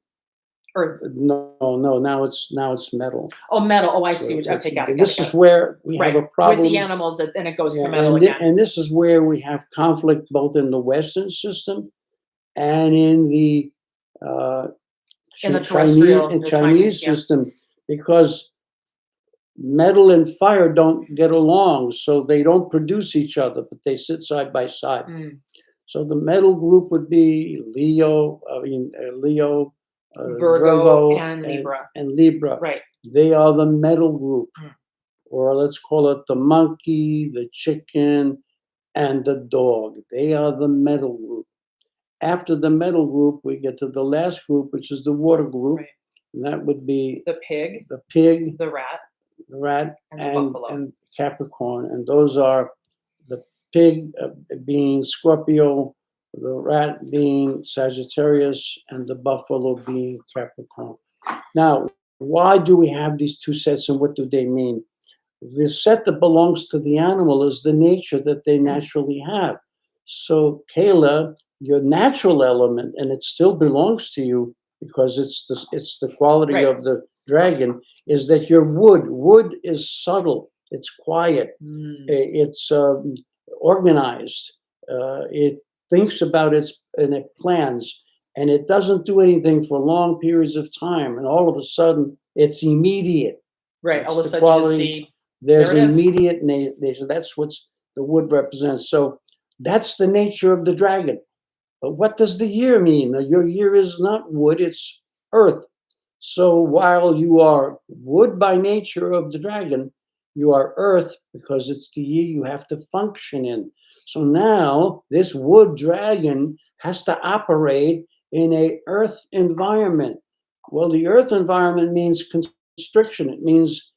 Earth. no. Now it's metal. Oh, metal. Oh, I So see. Okay, got it. This is where we right. have a problem With the animals, and it goes Yeah, to metal and, again. and this is where we have conflict both in the Western system and in the In the terrestrial, the Chinese yeah. system, because metal and fire don't get along, so they don't produce each other, but they sit side by side. Mm. So the metal group would be Leo, Virgo, and Libra. and Libra. Right. They are the metal group, Mm. or let's call it the monkey, the chicken, and the dog. They are the metal group. After the metal group, we get to the last group, which is the water group. Right. And that would be The pig, the pig, the rat, the rat, and the buffalo. and Capricorn. And those are the pig being Scorpio, the rat being Sagittarius, and the buffalo being Capricorn. Now, why do we have these two sets and what do they mean? The set that belongs to the animal is the nature that they naturally have. So, Kayla, your natural element, and it still belongs to you because it's the quality Right. of the dragon, is that your wood. Wood is subtle. It's quiet. It's organized. It thinks about and it plans, and it doesn't do anything for long periods of time. And all of a sudden, it's immediate. Right. That's All of a the sudden quality. you see There's There it is. immediate nature. That's what the wood represents. So that's the nature of the dragon. But what does the year mean? Your year is not wood, it's earth. So while you are wood by nature of the dragon, you are earth because it's the year you have to function in. So now this wood dragon has to operate in a earth environment. Well, the earth environment means constriction. It means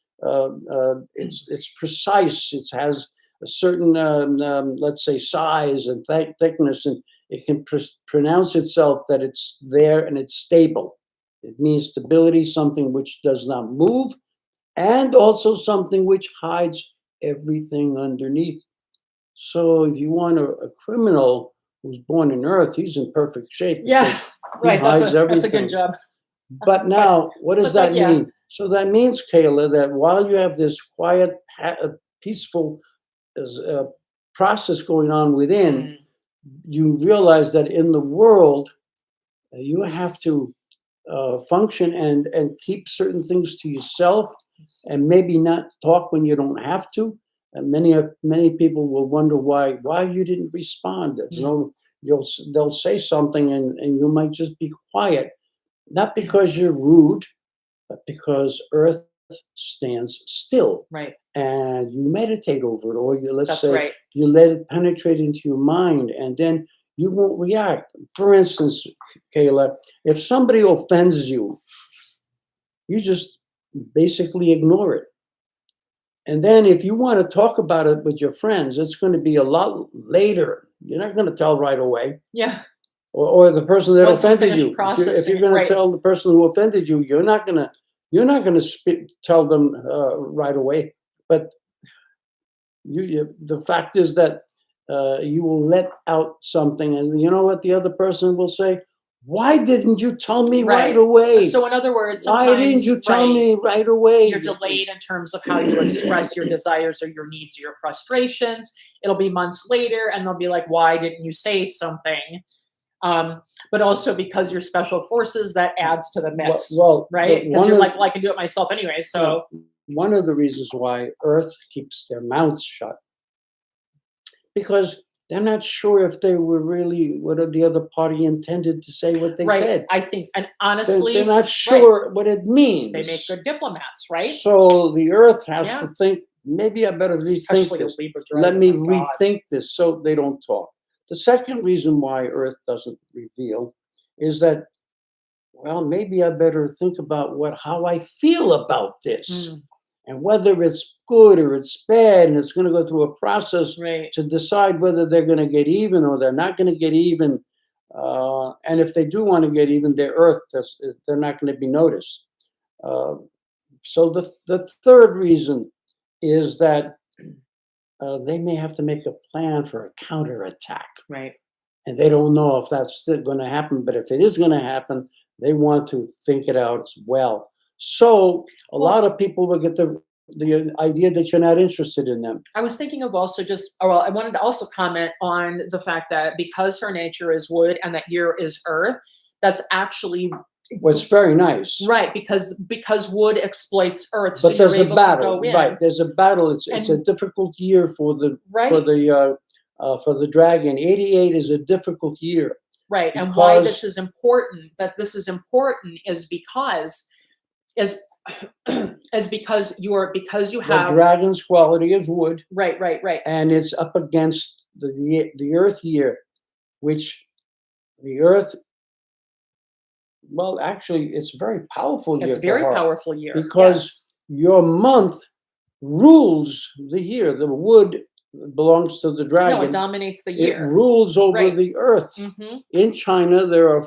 it's precise. It has a certain, let's say, size and thickness, and it can pronounce itself that it's there and it's stable. It means stability, something which does not move, and also something which hides everything underneath. So if you want a criminal who's born in Earth, he's in perfect shape. Yeah. Right. hides That's a everything. good job. But now, what does but that yeah. mean? So that means, Kayla, that while you have this quiet, peaceful process going on within, you realize that in the world, you have to function and keep certain things to yourself, and maybe not talk when you don't have to. And many people will wonder why you didn't respond. There's no, they'll say something and you might just be quiet. Not because you're rude, but because Earth stands still. Right. And you meditate over it, or you right. you let it penetrate into your mind, and then you won't react. For instance, Kayla, if somebody offends you, you just basically ignore it. And then if you want to talk about it with your friends, it's going to be a lot later. You're not going to tell right away. Yeah. Or the person that Once you offended finish you. If processing you're going right. to tell the person who offended you, you're not going to tell them right away. But the fact is that you will let out something, and you know what the other person will say? Why didn't you tell me right away? So in other words, Why didn't you tell me right away? You're delayed in terms of how you express your desires or your needs or your frustrations. It'll be months later, and they'll be like, why didn't you say something? But also because you're special forces, that adds to the mix, right? Because you're like, well, I can do it myself anyway. So one of the reasons why Earth keeps their mouths shut, because they're not sure if they were really what the other party intended to say what they Right. said. I think, and They're honestly, not right, sure what it they make means. good diplomats, right? So the earth has Yeah. to think, maybe I better rethink Especially a this. Libra Let dragon. me My God. rethink this so they don't talk. The second reason why earth doesn't reveal is that, well, maybe I better think about how I feel about this Mm, and whether it's good or it's bad, and it's going to go through a process right. to decide whether they're going to get even or they're not going to get even. And if they do want to get even, their earth, they're not going to be noticed. Uh, so the third reason is that they may have to make a plan for a counterattack. Right. And they don't know if that's still going to happen. But if it is going to happen, they want to think it out as well. So a Well, lot of people will get the idea that you're not interested in them. I was thinking of also just, oh, well, I wanted to also comment on the fact that because her nature is wood and that year is earth, that's actually Well, it's very nice. right, because wood exploits earth, so But you're there's a able to battle, go in. right? There's a battle. It's a And difficult year for the right, for the dragon. 88 is a difficult year right. And why this because is important, that this is important is because is is because you the have dragon's quality is wood, right, right, right. and it's up against the earth year, which the earth, well, actually, it's a very powerful It's year a for very her powerful year. because Yes. your month rules the year. The wood belongs to the No, it dragon. dominates the It year. rules over Right. the earth. Mm-hmm. In China, there are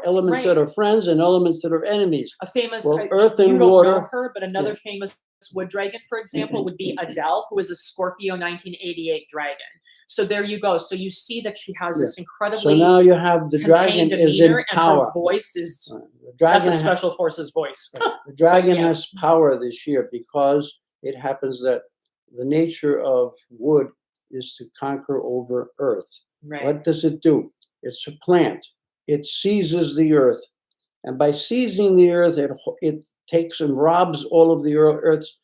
elements Right. that are friends and elements that are enemies. A famous, Well, earth you and don't know water. her, but another Yeah. famous wood dragon, for example, would be Adele, who is a Scorpio 1988 dragon. So there you go. So you see that she has Yeah. this So incredibly now you have the dragon contained is in demeanor, and her power. voice is The that's a dragon special forces voice. the dragon yeah. has power this year because it happens that the nature of wood is to conquer over earth. Right. What does it do? It's a plant. It seizes the earth. And by seizing the earth, it takes and robs all of the earth's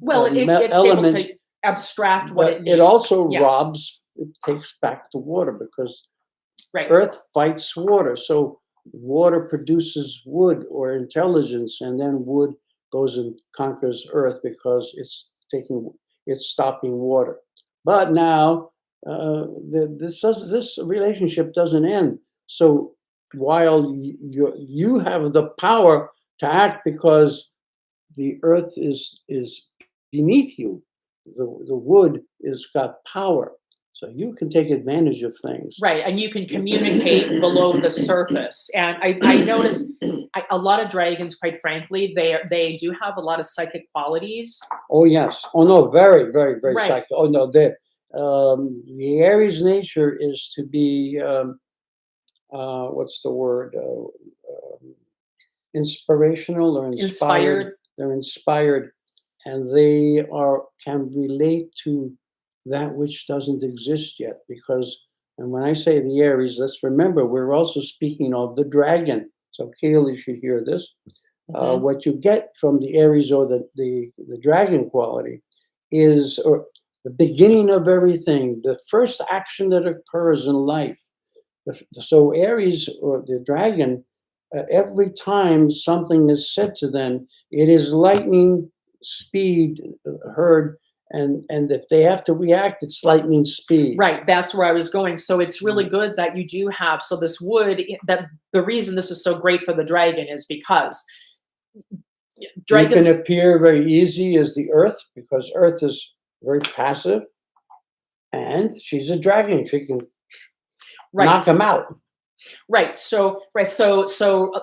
Well, it's able elements, to abstract what but it it needs. also Yes. robs, it takes back the water because Right. earth fights water. So water produces wood or intelligence, and then wood goes and conquers earth because it's stopping water. But now this relationship doesn't end. So while you have the power to act because the earth is beneath you, the wood is got power, so you can take advantage of things. Right, and you can communicate below the surface. And I notice a lot of dragons, quite frankly, they do have a lot of psychic qualities. Oh yes. Oh no. Very, very, very Right. psychic. Oh no. The Aries nature is to be what's the word? Inspirational or inspired. Inspired. They're inspired, and they can relate to that which doesn't exist yet. Because, and when I say the Aries, let's remember we're also speaking of the dragon. So Kaylee should hear this. Mhm. What you get from the Aries or the dragon quality is or the beginning of everything, the first action that occurs in life. So Aries or the dragon, every time something is said to them, it is lightning speed heard, and if they have to react, it's lightning speed. Right, that's where I was going. So it's really good that you do have so this wood that the reason this is so great for the dragon is because You dragons can appear very easy as the Earth because Earth is very passive, and she's a dragon. She can right. knock them out. Right. So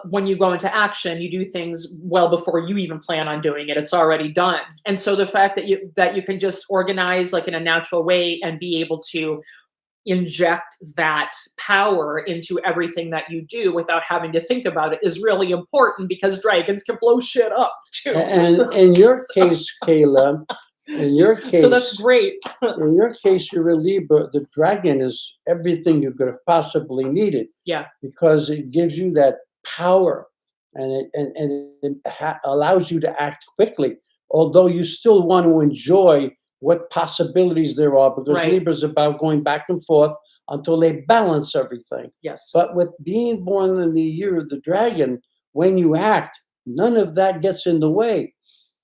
when you go into action, you do things well before you even plan on doing it. It's already done. And so the fact that you can just organize like in a natural way and be able to inject that power into everything that you do without having to think about it is really important because dragons can blow shit up too. And in your case, Kayla, in your case, so that's great. in your case, you're a Libra. The dragon is everything you could have possibly needed. Yeah. Because it gives you that power, and it allows you to act quickly. Although you still want to enjoy what possibilities there are, because Right. Libra is about going back and forth until they balance everything. Yes. But with being born in the year of the dragon, when you act, none of that gets in the way.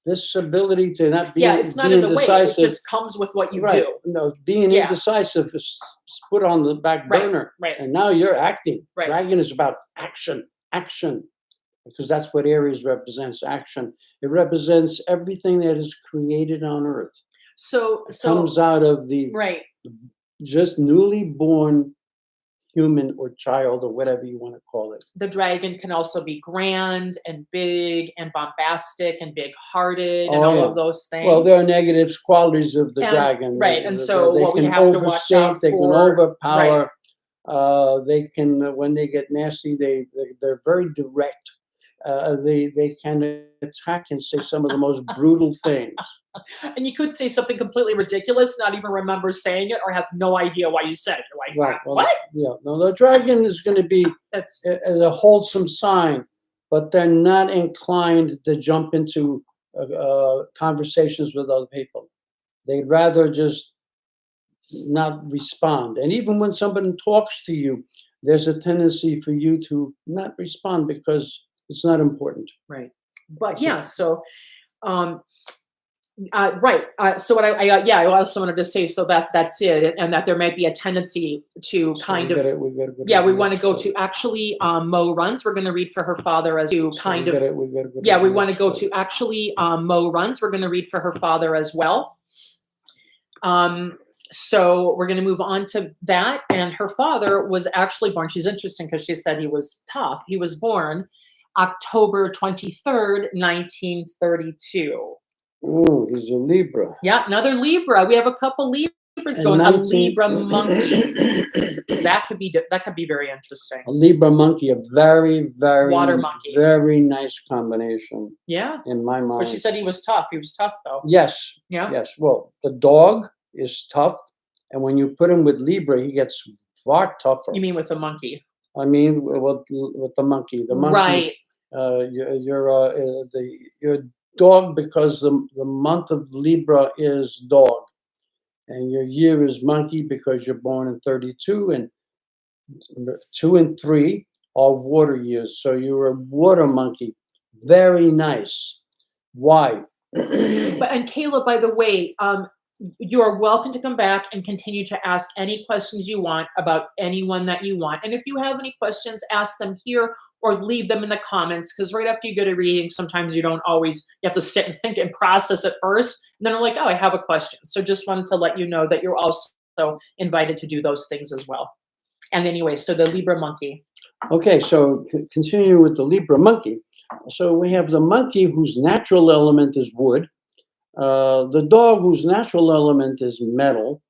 This ability to not be Yeah, it's not be in the way. It indecisive, just comes with what you right? do. No, being Yeah. indecisive is put on the back Right. burner, Right. and now you're acting. Right. Dragon is about action, action, because that's what Aries represents, action. It represents everything that is created on Earth. So It comes out of the right. just newly born human or child or whatever you want to call it. The dragon can also be grand and big and bombastic and big-hearted and Oh, all yeah. of those things. Well, there are negative qualities of the And- dragon. right, and so they what we can have to watch out overstate, they can for- overpower. They can, when they get nasty, they're very direct. They can attack and say some of the most brutal things. And you could say something completely ridiculous, not even remember saying it, or have no idea why you said it. You're like, Right. Well, what? yeah. No, the dragon is going to be That's a wholesome sign, but they're not inclined to jump into conversations with other people. They'd rather just not respond. And even when somebody talks to you, there's a tendency for you to not respond because it's not important. right. But So- yeah, so um right. So what I also wanted to say, so that's it, and that there might be a tendency to So kind we of gotta go yeah, to we the want to next go one. to actually Mo runs. We're going to read for her father as to So kind we of gotta go to yeah, the we want to next go one. to actually Mo runs. We're going to read for her father as well. So we're going to move on to that. And her father was actually born. She's interesting because she said he was tough. He was born October 23rd, 1932. Ooh, he's a Libra. Yeah, another Libra. We have a couple Libras And going. A 19 Libra monkey. That could be very interesting. A Libra monkey, a very, very, Water monkey. very nice combination Yeah, in my mind. but she said he was tough. He was tough though. Yes, Yeah. yes. Well, the dog is tough, and when you put him with Libra, he gets far tougher. You mean with a monkey? I mean, with the monkey. The monkey, Right. you're dog because the month of Libra is dog, and your year is monkey because you're born in 32, and 2 and 3 are water years. So you're a water monkey. Very nice. Why? And Kayla, by the way, you are welcome to come back and continue to ask any questions you want about anyone that you want. And if you have any questions, ask them here or leave them in the comments, because right after you go to reading, sometimes you have to sit and think and process it first. And then you're like, oh, I have a question. So just wanted to let you know that you're also invited to do those things as well. And anyway, so the Libra monkey. Okay, so continuing with the Libra monkey. So we have the monkey whose natural element is wood, the dog whose natural element is metal.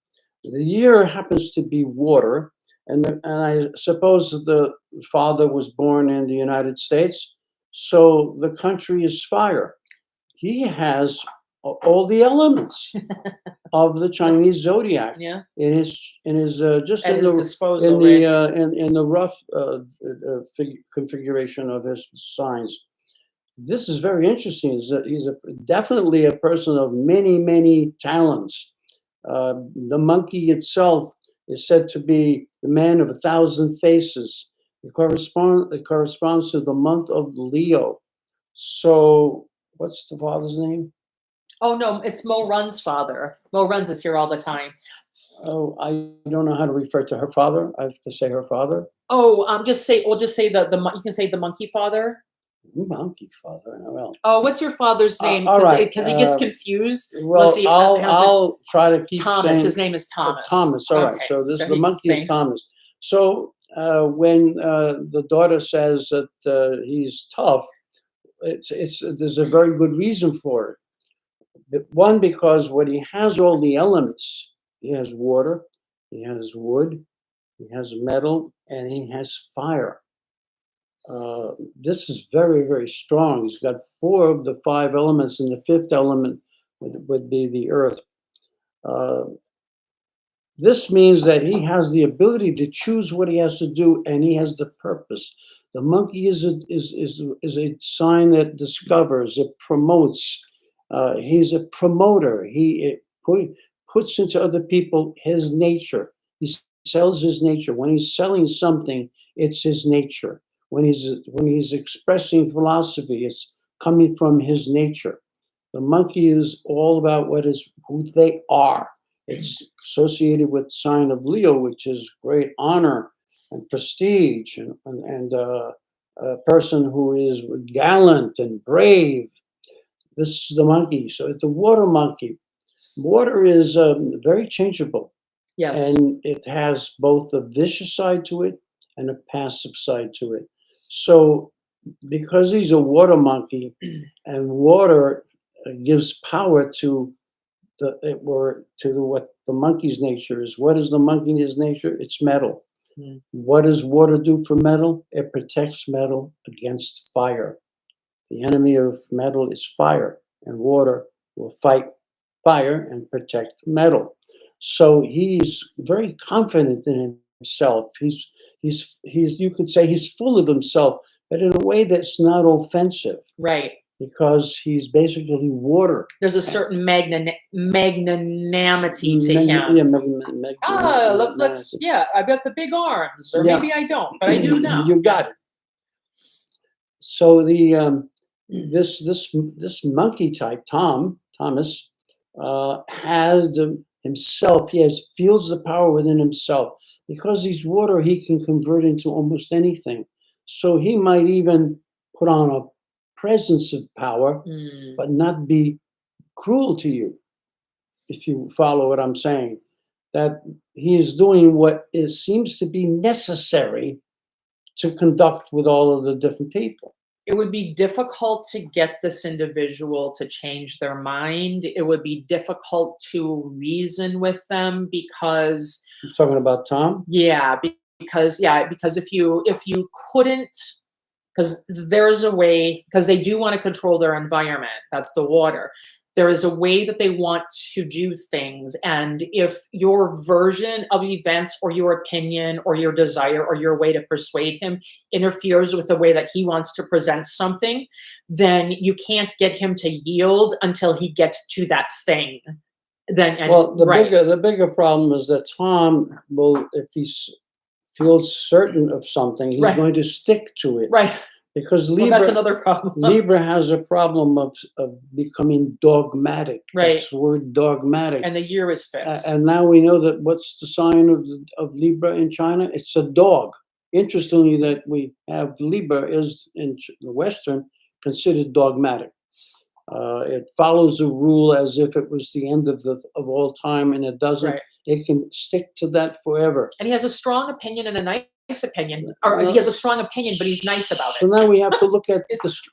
The year happens to be water, and I suppose the father was born in the United States, so the country is fire. He has all the elements of the Chinese zodiac Yeah. in his just At in his the disposal. in the rough configuration of his signs. This is very interesting. He's definitely a person of many talents. The monkey itself is said to be the man of 1,000 faces. It corresponds to the month of Leo. So, what's the father's name? Oh no, it's Mo Run's father. Mo Run's is here all the time. Oh, I don't know how to refer to her father. I have to say her father. Oh, we'll just say you can say the monkey father. Monkey father. Well, Oh, what's your father's name? all right, Because he gets confused. well, unless he has it- I'll try to keep Thomas. saying His name is Thomas. Thomas. All right. Okay, So this the he's- monkey is thanks. Thomas. So when the daughter says that he's tough, there's a very good reason for it. One, because when he has all the elements, he has water, he has wood, he has metal, and he has fire. This is very strong. He's got 4 of the 5 elements, and the 5th element would be the earth. This means that he has the ability to choose what he has to do, and he has the purpose. The monkey is a sign that discovers, it promotes. He's a promoter. He put, puts into other people his nature. He sells his nature. When he's selling something, it's his nature. When he's expressing philosophy, it's coming from his nature. The monkey is all about who they are. It's associated with sign of Leo, which is great honor and prestige, and a person who is gallant and brave. This is the monkey. So it's a water monkey. Water is very changeable, Yes. and it has both a vicious side to it and a passive side to it. So, because he's a water monkey, and water gives power to what the monkey's nature is. What is the monkey's nature? It's metal. Mm. What does water do for metal? It protects metal against fire. The enemy of metal is fire, and water will fight fire and protect metal. So he's very confident in himself. He's you could say he's full of himself, but in a way that's not offensive Right. because he's basically water. There's a certain magnanimity to him. Yeah, Let's yeah, I've got the big arms, or Yeah. maybe I don't, but I do now. You got it. So the this monkey type, Thomas, has himself. He feels the power within himself. Because he's water, he can convert into almost anything. So he might even put on a presence of power, Mm. but not be cruel to you. If you follow what I'm saying, that he is doing what seems to be necessary to conduct with all of the different people. It would be difficult to get this individual to change their mind. It would be difficult to reason with them because You're talking about Tom? because if you couldn't, because there's a way, because they do want to control their environment. That's the water. There is a way that they want to do things. And if your version of events or your opinion or your desire or your way to persuade him interferes with the way that he wants to present something, then you can't get him to yield until he gets to that thing. Well, the bigger problem is that Tom will, if he feels certain of something, he's Right. going to stick to it. Right. Because Well, that's another problem. Libra has a problem of becoming dogmatic. Right. That's the word dogmatic. And the year is fixed. And now we know that what's the sign of Libra in China? It's a dog. Interestingly, that we have Libra is in the Western considered dogmatic. It follows a rule as if it was the end of all time, and it doesn't. Right. It can stick to that forever. And he has a strong opinion and a nice opinion, or he has a strong opinion, but he's nice about So it. now we have to look at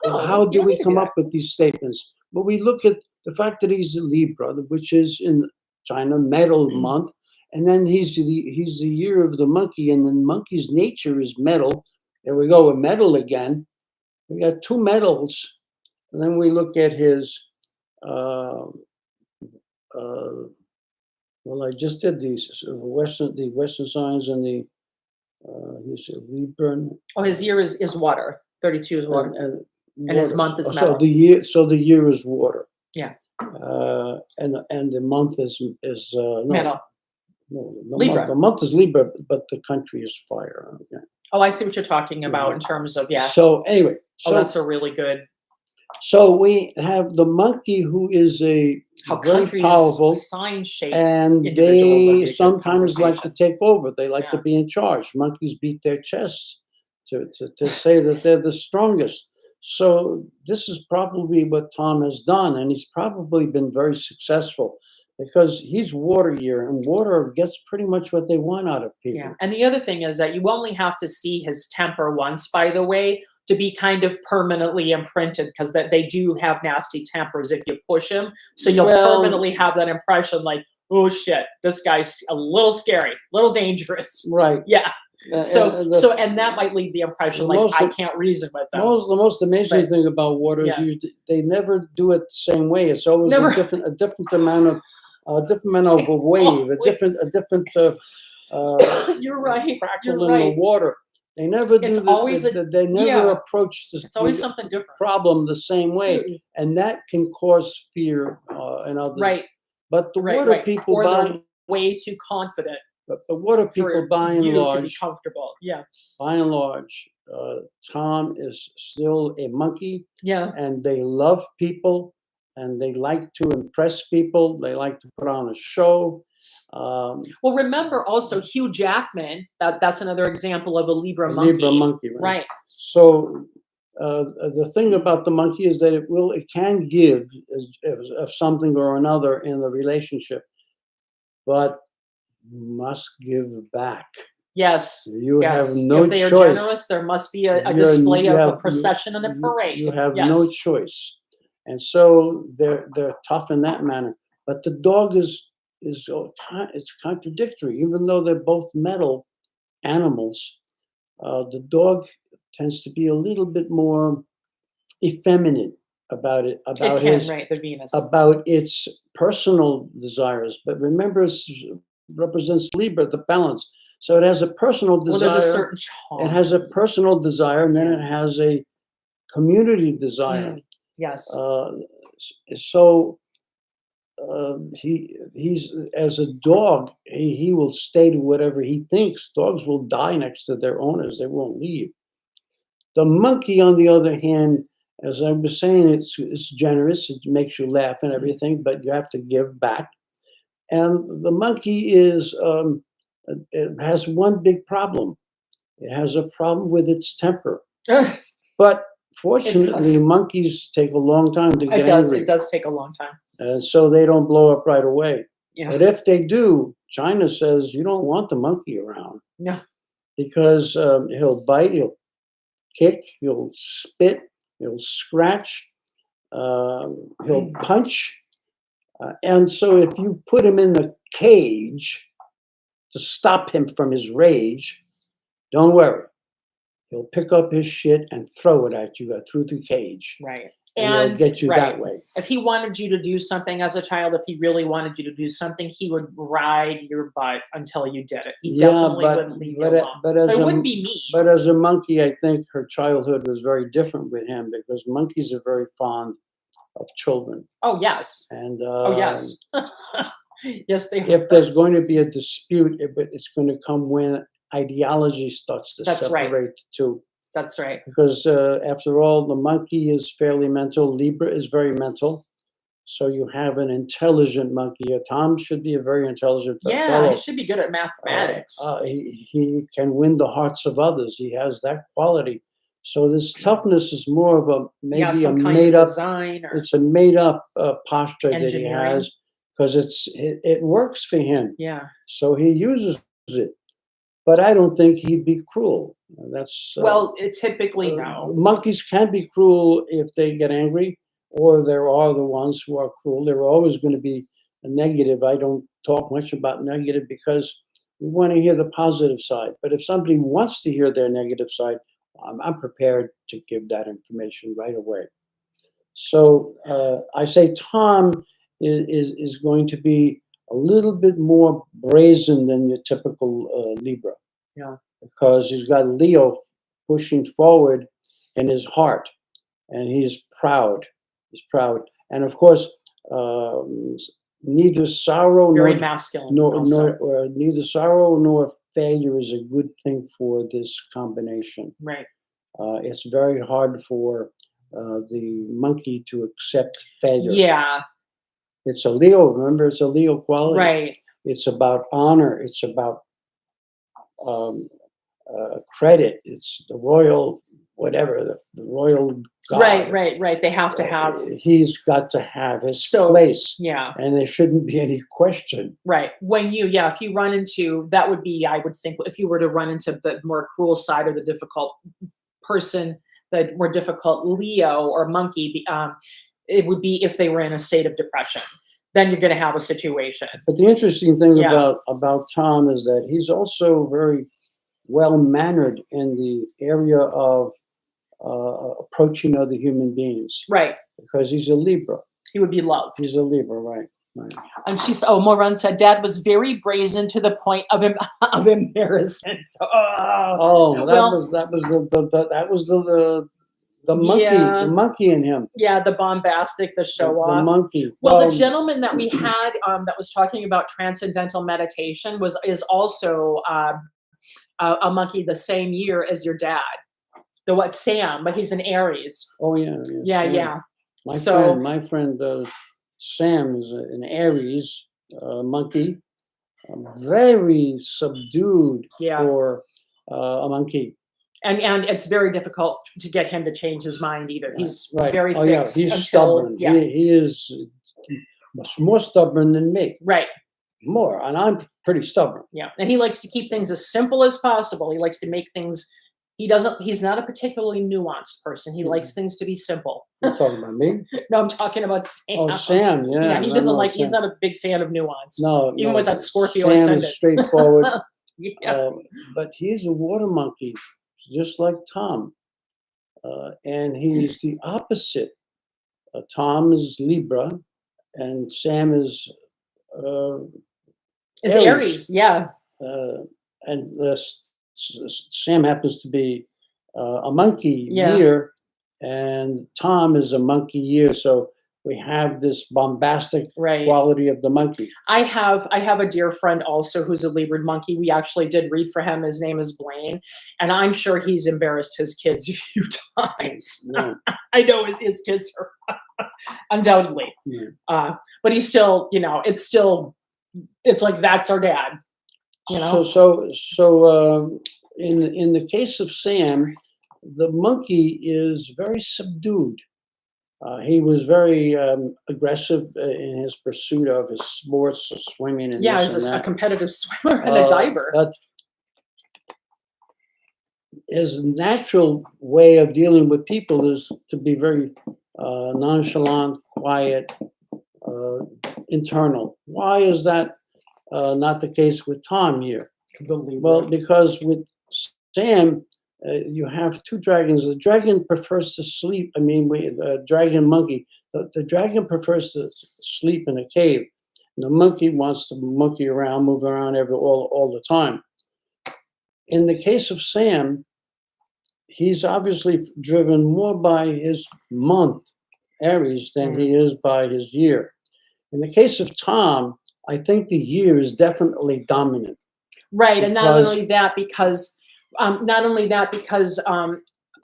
how you do don't we need to come do up with these statements? Well, we look at the fact that he's a Libra, which is in China metal month, and then he's the year of the monkey, and the monkey's nature is metal. There we go with metal again. We got two metals, and then we look at his. Well, I just did these the Western signs and the he's a Libra. Oh, his year is water. 32 is water. And his month is So metal. the year is water. Yeah. And the month is no, Metal. no, Libra. The month is Libra, but the country is fire. Okay. Oh, I see what you're talking about in terms of, yeah. So anyway, Oh, that's a really good. so we have the monkey who is a How very countries powerful, sign shape. and individuals would be they a good sometimes like to conversation. take over. They like to Yeah. be in charge. Monkeys beat their chests to say that they're the strongest. So this is probably what Tom has done, and he's probably been very successful because he's water year, and water gets pretty much what they want out of people. Yeah. And the other thing is that you only have to see his temper once, by the way, to be kind of permanently imprinted, because that they do have nasty tempers if you push him. So you'll permanently have that impression like, oh shit, this guy's a little scary, a little dangerous. Right. Yeah. And that might leave the impression like I can't reason with them. The most amazing thing about water is they never do it the same way. It's always a different amount of a wave, a different you're right. crackle You're in right. the water. They never do. It's always they never approach this. It's always something different. Problem the same way, and that can cause fear in others. Right. But the Right, water right. people Or by they're way too confident but the water people for by and you to be large, comfortable. Yeah. by and large, Tom is still a monkey, Yeah. and they love people, and they like to impress people. They like to put on a show. Well, remember also Hugh Jackman, that's another example of a Libra A monkey. Libra monkey, right? Right. So the thing about the monkey is that it can give of something or another in the relationship, but must give back. Yes. You have Yes. no If they are choice. generous, there must be a You're- display you of a have- you- procession and a you parade. have no Yes. choice, and so they're tough in that manner. But the dog is it's contradictory, even though they're both metal animals. The dog tends to be a little bit more effeminate about it, It can, right, the Venus. about its personal desires. But remember, represents Libra, the balance. So it has a personal Well, desire. there's a certain It charm. has a personal desire, and then it has a community desire. Yes. So he's as a dog, he will stay to whatever he thinks. Dogs will die next to their owners; they won't leave. The monkey, on the other hand, as I was saying, it's generous. It makes you laugh and everything, but you have to give back. And the monkey it has one big problem. It has a problem with its temper. But fortunately, does. monkeys take a long time to get It does. angry, It does take a long time. and so they don't blow up right away. Yeah. But if they do, China says you don't want the monkey around No. because he'll bite, he'll kick, he'll spit, he'll scratch, he'll punch. And so if you put him in the cage to stop him from his rage, don't worry. He'll pick up his shit and throw it at you through the cage. Right. And he'll get you that way. If he wanted you to do something as a child, if he really wanted you to do something, he would ride your butt until you did it. He definitely wouldn't leave you alone. But it wouldn't be mean. But as a monkey, I think her childhood was very different with him because monkeys are very fond of children. Oh, yes. And oh, yes. Yes, they are. If there's going to be a dispute, it's going to come when ideology starts to separate the two. That's right. Because after all, the monkey is fairly mental. Libra is very mental. So you have an intelligent monkey. Tom should be a very intelligent fellow. Yeah, he should be good at mathematics. He can win the hearts of others. He has that quality. So this toughness is more of a maybe a made up design. It's a made up posture that he has because it works for him. Yeah. So he uses it. But I don't think he'd be cruel. That's well, typically no. Monkeys can be cruel if they get angry, or there are the ones who are cruel. There are always going to be a negative. I don't talk much about negative because we want to hear the positive side. But if somebody wants to hear their negative side, I'm prepared to give that information right away. So I say Tom is going to be a little bit more brazen than your typical Libra. Yeah. Because he's got Leo pushing forward in his heart, and he's proud. He's proud. And of course, neither sorrow Very nor masculine. Neither sorrow nor failure is a good thing for this combination. Right. It's very hard for the monkey to accept failure. Yeah. It's a Leo. Remember, it's a Leo quality. Right. It's about honor. It's about credit. It's the royal, whatever, the royal god. Right. They have to have. He's got to have his place. Yeah. And there shouldn't be any question. Right. If you run into, that would be, I would think, if you were to run into the more cruel side or the difficult person, the more difficult Leo or monkey, it would be if they were in a state of depression. Then you're going to have a situation. But the interesting thing about Tom is that he's also very well-mannered in the area of approaching other human beings. Right. Because he's a Libra. He would be loved. He's a Libra, right. And Moran said, Dad was very brazen to the point of embarrassment. That was the The Yeah. monkey in him. Yeah, the bombastic, the show The off. monkey. Well, the gentleman that we had that was talking about transcendental meditation is also a monkey the same year as your dad. The what Sam, but he's an Aries. Oh yeah, Yeah, Sam. yeah. My friend Sam is an Aries monkey, very subdued Yeah. for a monkey. And it's very difficult to get him to change his mind either. He's very Oh yeah, fixed he's until stubborn. yeah. He is much more stubborn than me. Right. More, and I'm pretty stubborn. Yeah. And he likes to keep things as simple as possible. He likes to make things he's not a particularly nuanced person. He likes things to be simple. You're talking about me? No, I'm talking about Sam. Oh, Sam, yeah. Yeah, he doesn't like Sam. he's not a big fan of nuance. No, even with that Scorpio Sam ascendant. is straightforward. Yeah. But he's a water monkey, just like Tom. And he's the opposite. Tom is Libra, and Sam is Aries. Yeah. And Sam happens to be a monkey year, and Tom is a monkey year. So we have this bombastic quality of the monkey. I have a dear friend also who's a Libra monkey. We actually did read for him. His name is Blaine, and I'm sure he's embarrassed his kids a few times. Yeah. I know his kids are undoubtedly, but he's still, it's like that's our dad. So in the case of Sam, the monkey is very subdued. He was very aggressive in his pursuit of his sports, swimming, and he's a competitive swimmer and a diver. But his natural way of dealing with people is to be very nonchalant, quiet, internal. Why is that not the case with Tom here? Well, because with Sam, you have two dragons. The dragon prefers to sleep. The dragon monkey. The dragon prefers to sleep in a cave. And the monkey wants to monkey around, move around all the time. In the case of Sam, he's obviously driven more by his month, Aries, than he is by his year. In the case of Tom, I think the year is definitely dominant. Right, and not only that, because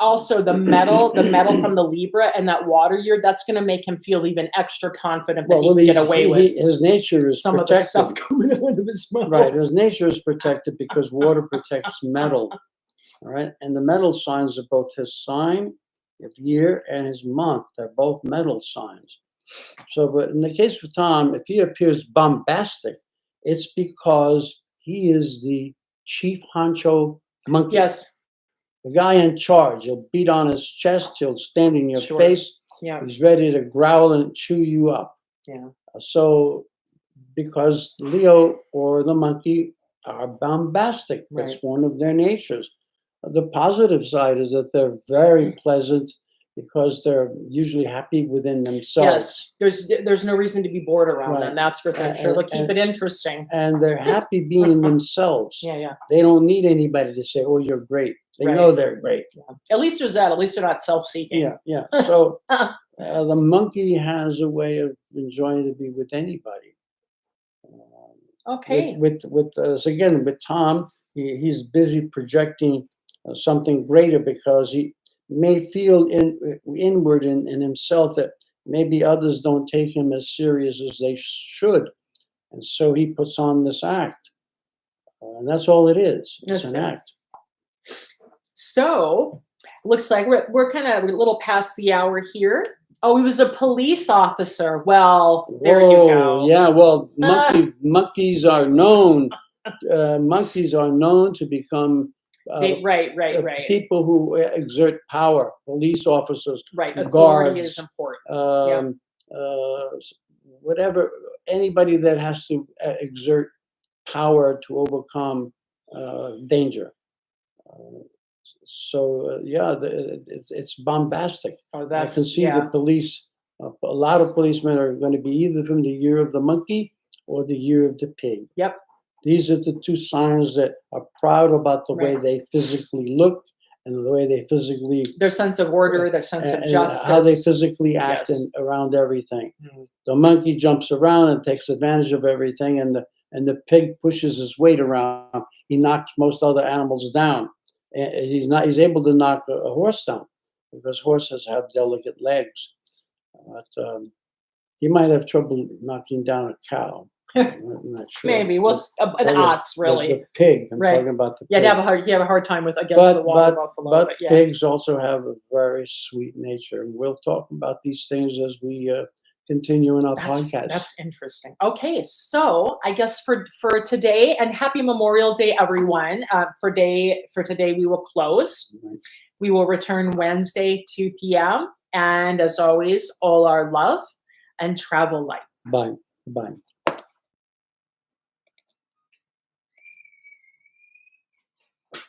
also the metal from the Libra and that water year, that's going to make him feel even extra confident that he can get away with his nature is some protected. of the stuff coming out of his mouth. Right, his nature is protected because water protects metal. All right, and the metal signs are both his sign of year and his month. They're both metal signs. So, but in the case of Tom, if he appears bombastic, it's because he is the chief honcho monkey. Yes. The guy in charge. He'll beat on his chest. He'll stand in your face. Yeah. He's ready to growl and chew you up. Yeah. So, because Leo or the monkey are bombastic. That's one of their natures. The positive side is that they're very pleasant because they're usually happy within themselves. Yes, there's no reason to be bored around them. That's for sure. They'll keep it interesting. And they're happy being themselves. Yeah. They don't need anybody to say, "Oh, you're great." They know they're great. Yeah. At least there's that. At least they're not self-seeking. Yeah. So the monkey has a way of enjoying to be with anybody. Okay. So again, with Tom, he's busy projecting something greater because he may feel inward in himself that maybe others don't take him as serious as they should. And so he puts on this act. And that's all it is. It's an act. So, looks like we're kind of a little past the hour here. Oh, he was a police officer. Well, there you go. Yeah, well, monkeys are known. Monkeys are known to become right. people who exert power, police officers, right. Authority guards, is important. Whatever, anybody that has to exert power to overcome danger. It's bombastic. Oh, I can see the police. A lot of policemen are going to be either from the year of the monkey or the year of the pig. Yep. These are the two signs that are proud about the way they physically look and the way they physically Their sense of order, their sense of and justice. how they physically act Yes. around everything. Mm. The monkey jumps around and takes advantage of everything, and the pig pushes his weight around. He knocks most other animals down. And he's able to knock a horse down because horses have delicate legs. But he might have trouble knocking down a cow. I'm not sure. Maybe. Well, an Or ox, really. The pig. I'm Right. talking about the Yeah, pig. you have a hard time with against the water buffalo, but but yeah. pigs also have a very sweet nature. And we'll talk about these things as we continue in our podcast. That's interesting. Okay, so I guess for today, and happy Memorial Day, everyone. For today, we will close. Right. We will return Wednesday, 2 p.m. And as always, all our love and travel light. Bye. Bye.